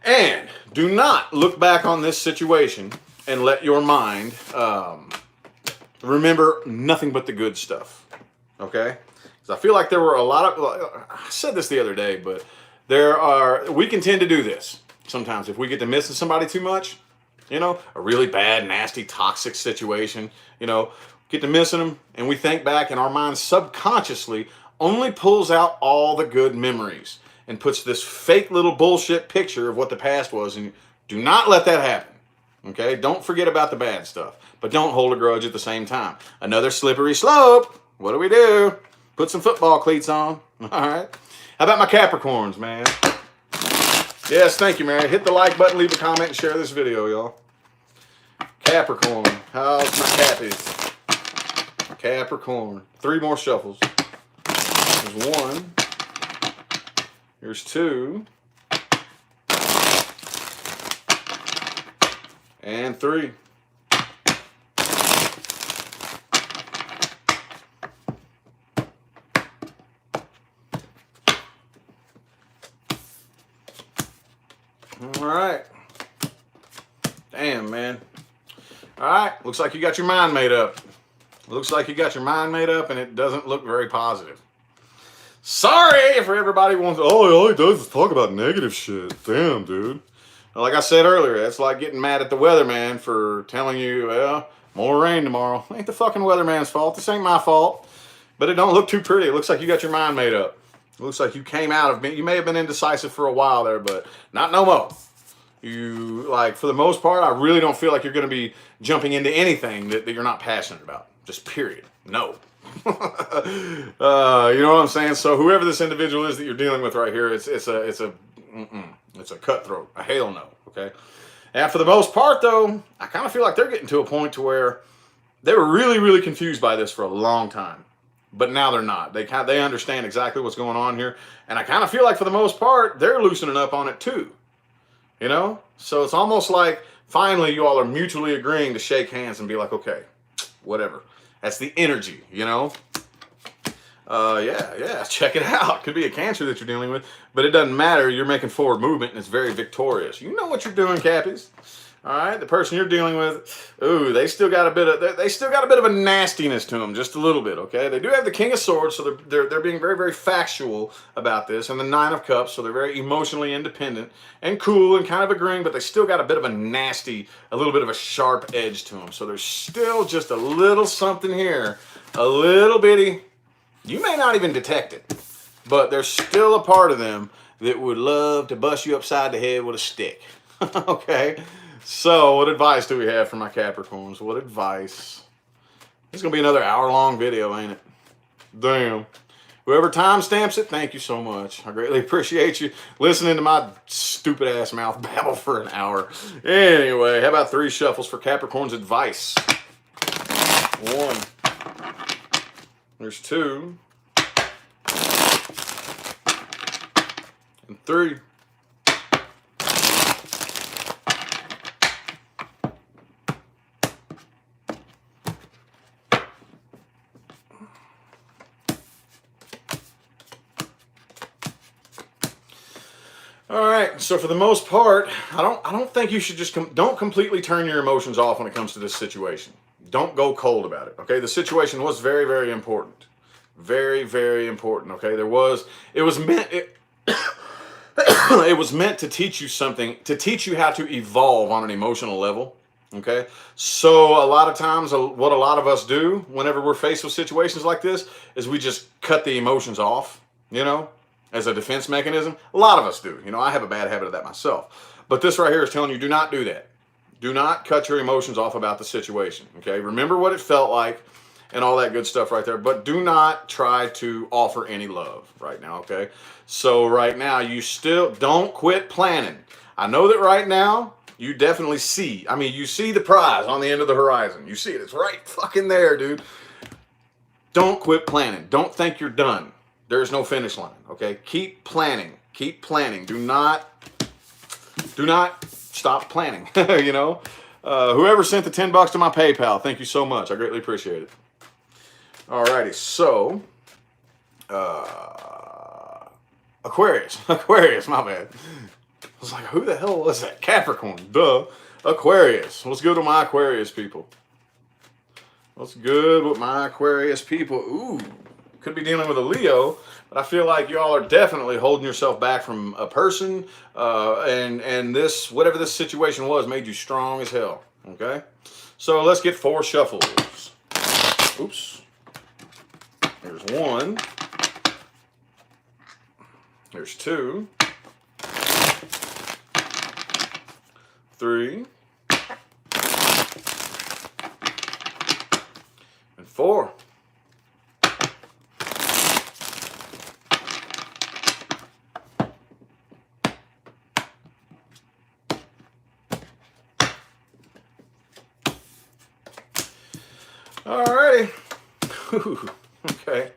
And do not look back on this situation and let your mind remember nothing but the good stuff. Okay? Because I feel like there were a lot of, I said this the other day, but we can tend to do this. Sometimes if we get to missing somebody too much, you know, a really bad, nasty, toxic situation, you know, get to missing them, and we think back and our mind subconsciously only pulls out all the good memories and puts this fake little bullshit picture of what the past was. And do not let that happen. Okay? Don't forget about the bad stuff, but don't hold a grudge at the same time. Another slippery slope. What do? Put some football cleats on. All right? How about my Capricorns, man? Yes, thank you, Mary. Hit the like button, leave a comment, and share this video, y'all. Capricorn. How's my Cappies? Capricorn. 3 more shuffles. There's 1. Here's 2. And 3. All right. Damn, man. All right. Looks like you got your mind made up. Looks like you got your mind made up, and it doesn't look very positive. Sorry for everybody who wants, all he does is talk about negative shit. Damn, dude. Like I said earlier, that's like getting mad at the weatherman for telling you, well, more rain tomorrow. Ain't the fucking weatherman's fault. This ain't my fault. But it don't look too pretty. It looks like you got your mind made up. It looks like you came out of, you may have been indecisive for a while there, but not no more. You, like, for the most part, I really don't feel like you're going to be jumping into anything that you're not passionate about. Just period. No. You know what I'm saying? So whoever this individual is that you're dealing with right here, it's a cutthroat. A hell no. Okay. And for the most part, though, I kind of feel like they're getting to a point to where they were really, really confused by this for a long time, but now they're not. They understand exactly what's going on here, and I kind of feel like for the most part they're loosening up on it too. You know, so it's almost like finally you all are mutually agreeing to shake hands and be like, okay, whatever. That's the energy, you know? Yeah, check it out. Could be a Cancer that you're dealing with, but it doesn't matter. You're making forward movement, and it's very victorious. You know what you're doing, Cappies. All right, the person you're dealing with, ooh, they still got a bit of a nastiness to them, just a little bit. Okay, they do have the King of Swords, so they're being very, very factual about this, and the 9 of Cups, so they're very emotionally independent and cool and kind of agreeing, but they still got a bit of a nasty, a little bit of a sharp edge to them. So there's still just a little something here, a little bitty. You may not even detect it, but there's still a part of them that would love to bust you upside the head with a stick. Okay. So, what advice do we have for my Capricorns? What advice? This is going to be another hour-long video, ain't it? Damn. Whoever timestamps it, thank you so much. I greatly appreciate you listening to my stupid-ass mouth babble for an hour. Anyway, how about 3 shuffles for Capricorn's advice? 1. There's 2. And 3. All right, so for the most part, I don't think you should just don't completely turn your emotions off when it comes to this situation. Don't go cold about it. Okay, the situation was very, very important, very, very important. Okay, it was meant it was meant to teach you something, to teach you how to evolve on an emotional level. Okay, so a lot of times, what a lot of us do whenever we're faced with situations like this is we just cut the emotions off. You know, as a defense mechanism. A lot of us do. You know, I have a bad habit of that myself. But this right here is telling you, do not do that. Do not cut your emotions off about the situation. Okay, remember what it felt like and all that good stuff right there. But do not try to offer any love right now. Okay, so right now you still don't quit planning. I know that right now you definitely see. I mean, you see the prize on the end of the horizon. You see it. It's right fucking there, dude. Don't quit planning. Don't think you're done. There's no finish line, okay? Keep planning. Keep planning. Do not stop planning, you know? Whoever sent the $10 to my PayPal, thank you so much. I greatly appreciate it. Alrighty, so, Aquarius. Aquarius, my bad. I was like, who the hell was that? Capricorn, duh. Aquarius. What's good with my Aquarius people? What's good with my Aquarius people? Ooh. Could be dealing with a Leo, but I feel like y'all are definitely holding yourself back from a person, and this, whatever this situation was, made you strong as hell. Okay, so let's get 4 shuffles. Oops. There's 1. There's 2. 3. And 4. Alrighty. Okay.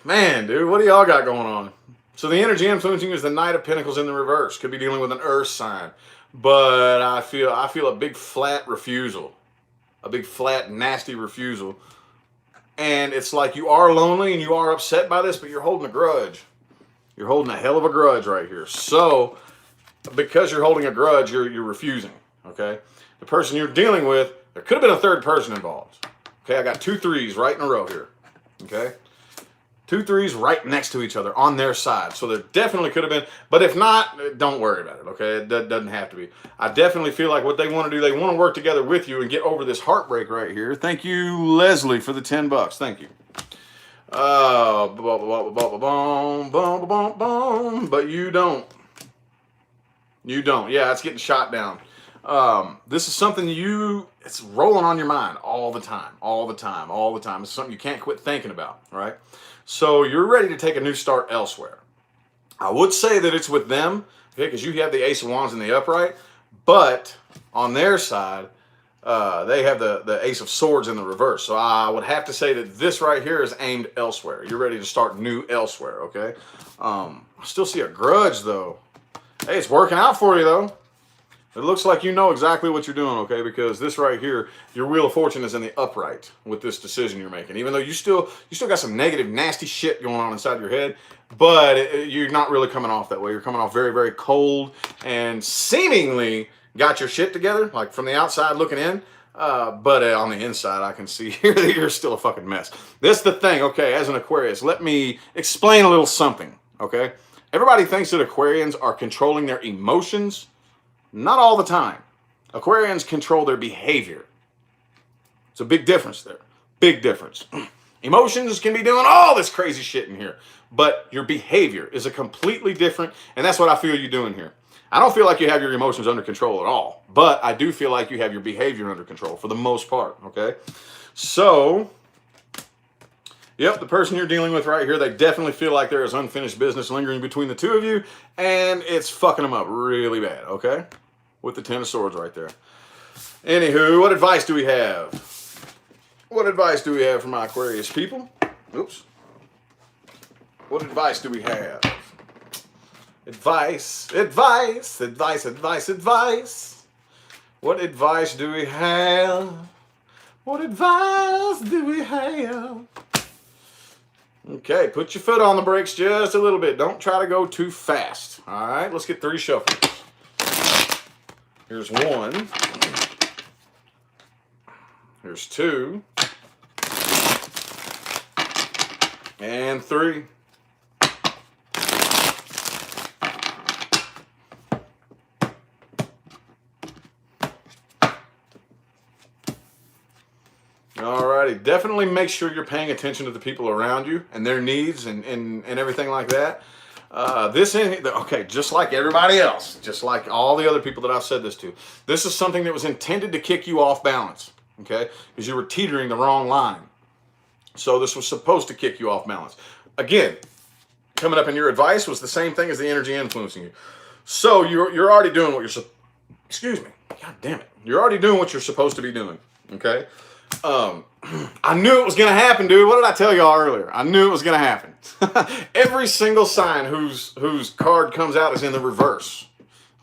Man, dude, what do y'all got going on? So the energy influencing you is the Knight of Pentacles in the reverse. Could be dealing with an earth sign. But I feel a big flat refusal. A big flat, nasty refusal. And it's like you are lonely and you are upset by this, but you're holding a grudge. You're holding a hell of a grudge right here. So, because you're holding a grudge, you're refusing. Okay? The person you're dealing with, there could have been a third person involved. Okay, I got 2 3s right in a row here. Okay? 2 3s right next to each other on their side. So there definitely could have been, but if not, don't worry about it, okay? It doesn't have to be. I definitely feel like what they want to do, they want to work together with you and get over this heartbreak right here. Thank you, Leslie, for the $10. Thank you. But you don't. You don't. Yeah, it's getting shot down. This is something it's rolling on your mind all the time, all the time, all the time. It's something you can't quit thinking about, right? So you're ready to take a new start elsewhere. I would say that it's with them, okay, because you have the Ace of Wands in the upright, but on their side, they have the Ace of Swords in the reverse. So I would have to say that this right here is aimed elsewhere. You're ready to start new elsewhere, okay? I still see a grudge, though. Hey, it's working out for you, though. It looks like you know exactly what you're doing, okay? Because this right here, your Wheel of Fortune is in the upright with this decision you're making. Even though you still got some negative, nasty shit going on inside your head, but you're not really coming off that way. You're coming off very, very cold and seemingly got your shit together, like from the outside looking in. But on the inside, I can see here that you're still a fucking mess. This is the thing, okay? As an Aquarius, let me explain a little something, okay? Everybody thinks that Aquarians are controlling their emotions. Not all the time. Aquarians control their behavior. It's a big difference there. Big difference. Emotions can be doing all this crazy shit in here, but your behavior is a completely different, and that's what I feel you're doing here. I don't feel like you have your emotions under control at all, but I do feel like you have your behavior under control for the most part, okay? So, yep, the person you're dealing with right here, they definitely feel like there is unfinished business lingering between the two of you, and it's fucking them up really bad, okay? With the 10 of Swords right there. Anywho, what advice do we have? What advice do we have for my Aquarius people? Oops. What advice do we have? Advice, advice, advice, advice, advice. What advice do we have? What advice do we have? Okay, put your foot on the brakes just a little bit. Don't try to go too fast. All right, let's get 3 shuffles. Here's 1. Here's 2. And 3. Alrighty, definitely make sure you're paying attention to the people around you and their needs and everything like that. Okay, just like everybody else, just like all the other people that I've said this to, this is something that was intended to kick you off balance, okay? Because you were teetering the wrong line. So this was supposed to kick you off balance. Again, coming up in your advice was the same thing as the energy influencing you. So you're already doing what you're, excuse me, God damn it. You're already doing what you're supposed to be doing, okay? I knew it was going to happen, dude. What did I tell y'all earlier? I knew it was going to happen. Every single sign whose card comes out is in the reverse.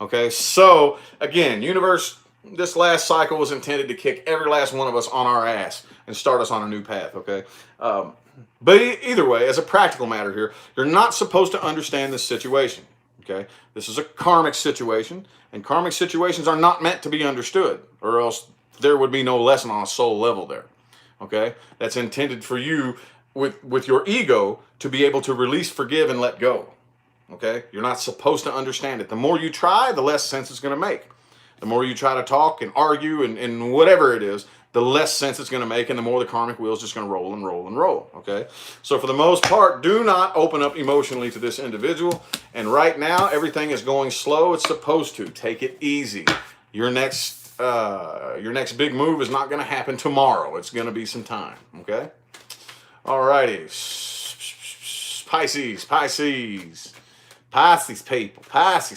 Okay, so again, universe, this last cycle was intended to kick every last one of us on our ass and start us on a new path, okay? But either way, as a practical matter here, you're not supposed to understand this situation, okay? This is a karmic situation, and karmic situations are not meant to be understood, or else there would be no lesson on a soul level there, okay? That's intended for you with your ego to be able to release, forgive, and let go, okay? You're not supposed to understand it. The more you try, the less sense it's going to make. The more you try to talk and argue and whatever it is, the less sense it's going to make, and the more the karmic wheel is just going to roll and roll and roll, okay? So for the most part, do not open up emotionally to this individual, and right now, everything is going slow. It's supposed to. Take it easy. Your next big move is not going to happen tomorrow. It's going to be some time, okay? Alrighty. Pisces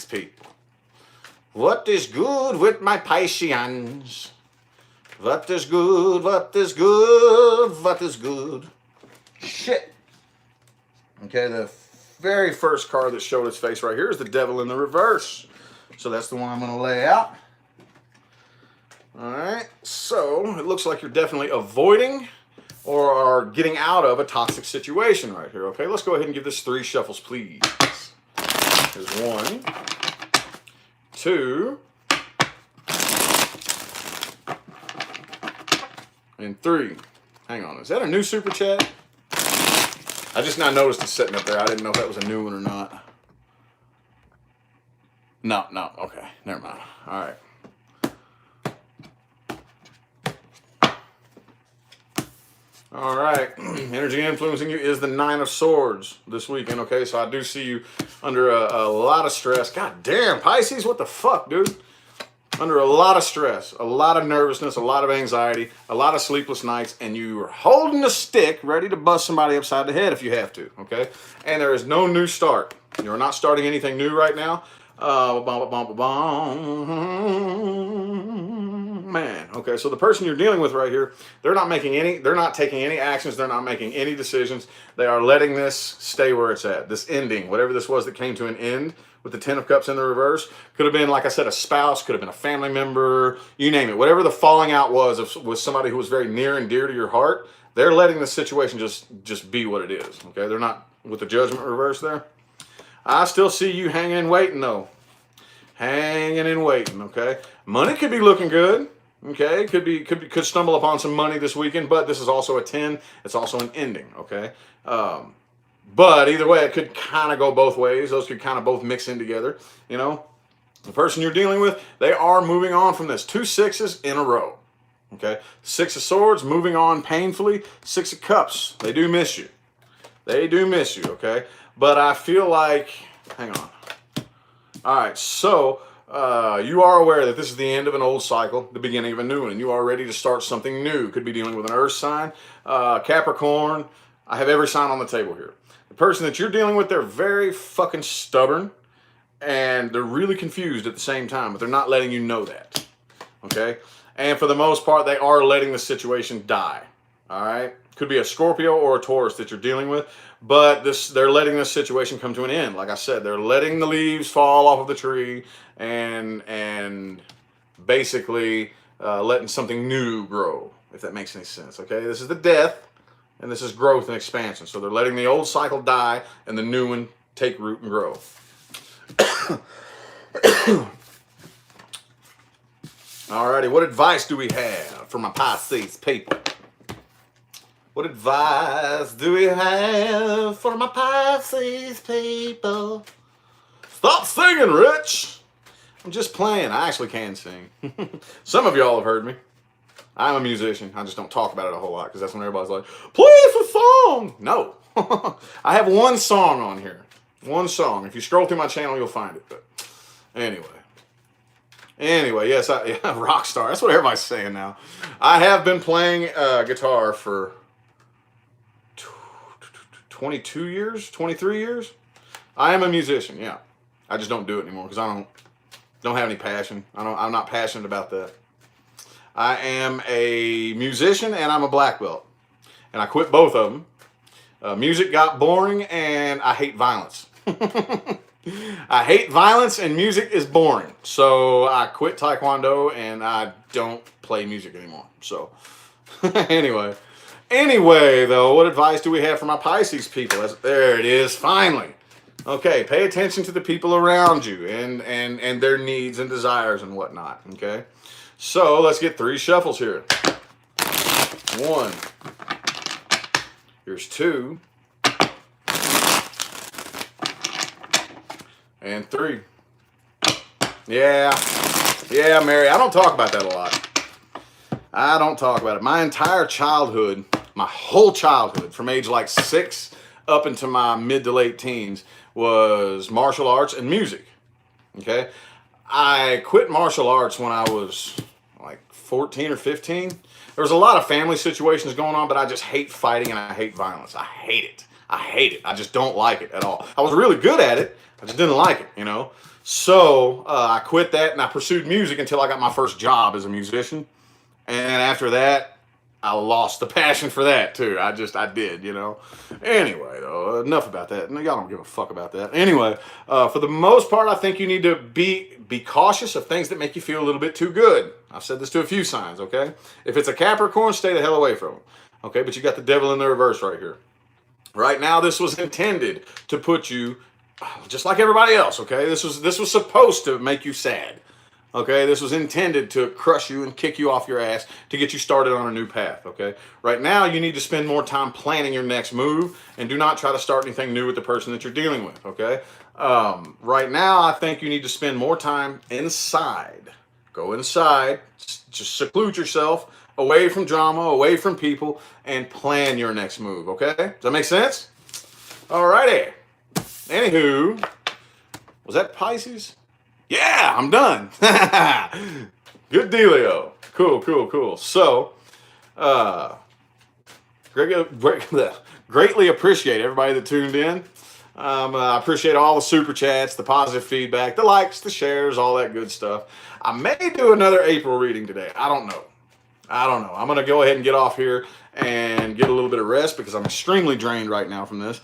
people. What is good with my Pisceans? What is good? What is good? What is good? Shit. Okay, the very first card that showed its face right here is the Devil in the reverse. So that's the one I'm going to lay out. All right, so it looks like you're definitely avoiding or are getting out of a toxic situation right here. Okay, let's go ahead and give this 3 shuffles, please. Here's 1, 2, and 3. Hang on, is that a new super chat? I just now noticed it's sitting up there. I didn't know if that was a new one or not. No, okay, never mind. All right. All right, energy influencing you is the 9 of Swords this weekend, okay? So I do see you under a lot of stress. God damn, Pisces, what the fuck, dude? Under a lot of stress, a lot of nervousness, a lot of anxiety, a lot of sleepless nights, and you are holding a stick ready to bust somebody upside the head if you have to, okay? And there is no new start. You're not starting anything new right now. Man, okay, so the person you're dealing with right here, they're not taking any actions, they're not making any decisions. They are letting this stay where it's at. This ending, whatever this was that came to an end with the 10 of Cups in the reverse, could have been, like I said, a spouse, could have been a family member, you name it. Whatever the falling out was with somebody who was very near and dear to your heart, they're letting the situation just be what it is, okay? They're not with the Judgment reverse there. I still see you hanging and waiting, though. Hanging and waiting, okay? Money could be looking good, okay? Could stumble upon some money this weekend, but this is also a 10. It's also an ending, okay? But either way, it could kind of go both ways. Those could kind of both mix in together, you know? The person you're dealing with, they are moving on from this. 2 6s in a row, okay? 6 of Swords, moving on painfully. 6 of Cups, they do miss you. They do miss you, okay? But I feel like, hang on. All right, so you are aware that this is the end of an old cycle, the beginning of a new one, and you are ready to start something new. Could be dealing with an earth sign, Capricorn. I have every sign on the table here. The person that you're dealing with, they're very fucking stubborn, and they're really confused at the same time, but they're not letting you know that, okay? And for the most part, they are letting the situation die, all right? Could be a Scorpio or a Taurus that you're dealing with, but they're letting this situation come to an end. Like I said, they're letting the leaves fall off of the tree and basically letting something new grow, if that makes any sense, okay? This is the Death, And this is growth and expansion. So they're letting the old cycle die and the new one take root and grow. Alrighty, what advice do we have for my Pisces people? What advice do we have for my Pisces people? Stop singing, Rich. I'm just playing. I actually can sing. Some of y'all have heard me. I'm a musician. I just don't talk about it a whole lot because that's when everybody's like, play us a song. No. I have one song on here. One song. If you scroll through my channel, you'll find it. But anyway. Yes, rock star. That's what everybody's saying now. I have been playing guitar for 22 years, 23 years. I am a musician, yeah. I just don't do it anymore because I don't have any passion. I'm not passionate about that. I am a musician and I'm a black belt. And I quit both of them. Music got boring and I hate violence. I hate violence and music is boring. So I quit Taekwondo and I don't play music anymore. So anyway, though, what advice do we have for my Pisces people? There it is, finally. Okay, pay attention to the people around you and their needs and desires and whatnot, okay? So let's get 3 shuffles here. 1. Here's 2. And 3. Yeah, Mary, I don't talk about that a lot. I don't talk about it. My entire childhood, my whole childhood, from age like 6 up into my mid to late teens, was martial arts and music, okay? I quit martial arts when I was like 14 or 15. There was a lot of family situations going on, but I just hate fighting and I hate violence. I hate it. I just don't like it at all. I was really good at it. I just didn't like it, you know? So I quit that and I pursued music until I got my first job as a musician. And after that, I lost the passion for that too. I did, you know. Anyway, though, enough about that. No, y'all don't give a fuck about that. Anyway, for the most part, I think you need to be cautious of things that make you feel a little bit too good. I've said this to a few signs, okay? If it's a Capricorn, stay the hell away from them. Okay, but you got the devil in the reverse right here. Right now, this was intended to put you just like everybody else, okay? This was supposed to make you sad. Okay, this was intended to crush you and kick you off your ass to get you started on a new path, okay? Right now, you need to spend more time planning your next move and do not try to start anything new with the person that you're dealing with, okay? Right now, I think you need to spend more time inside. Go inside, just seclude yourself, away from drama, away from people, and plan your next move, okay? Does that make sense? Alrighty. Anywho, was that Pisces? Yeah, I'm done. Good dealio. Cool. So, greatly appreciate everybody that tuned in. I appreciate all the super chats, the positive feedback, the likes, the shares, all that good stuff. I may do another April reading today. I don't know. I'm going to go ahead and get off here and get a little bit of rest because I'm extremely drained right now from this.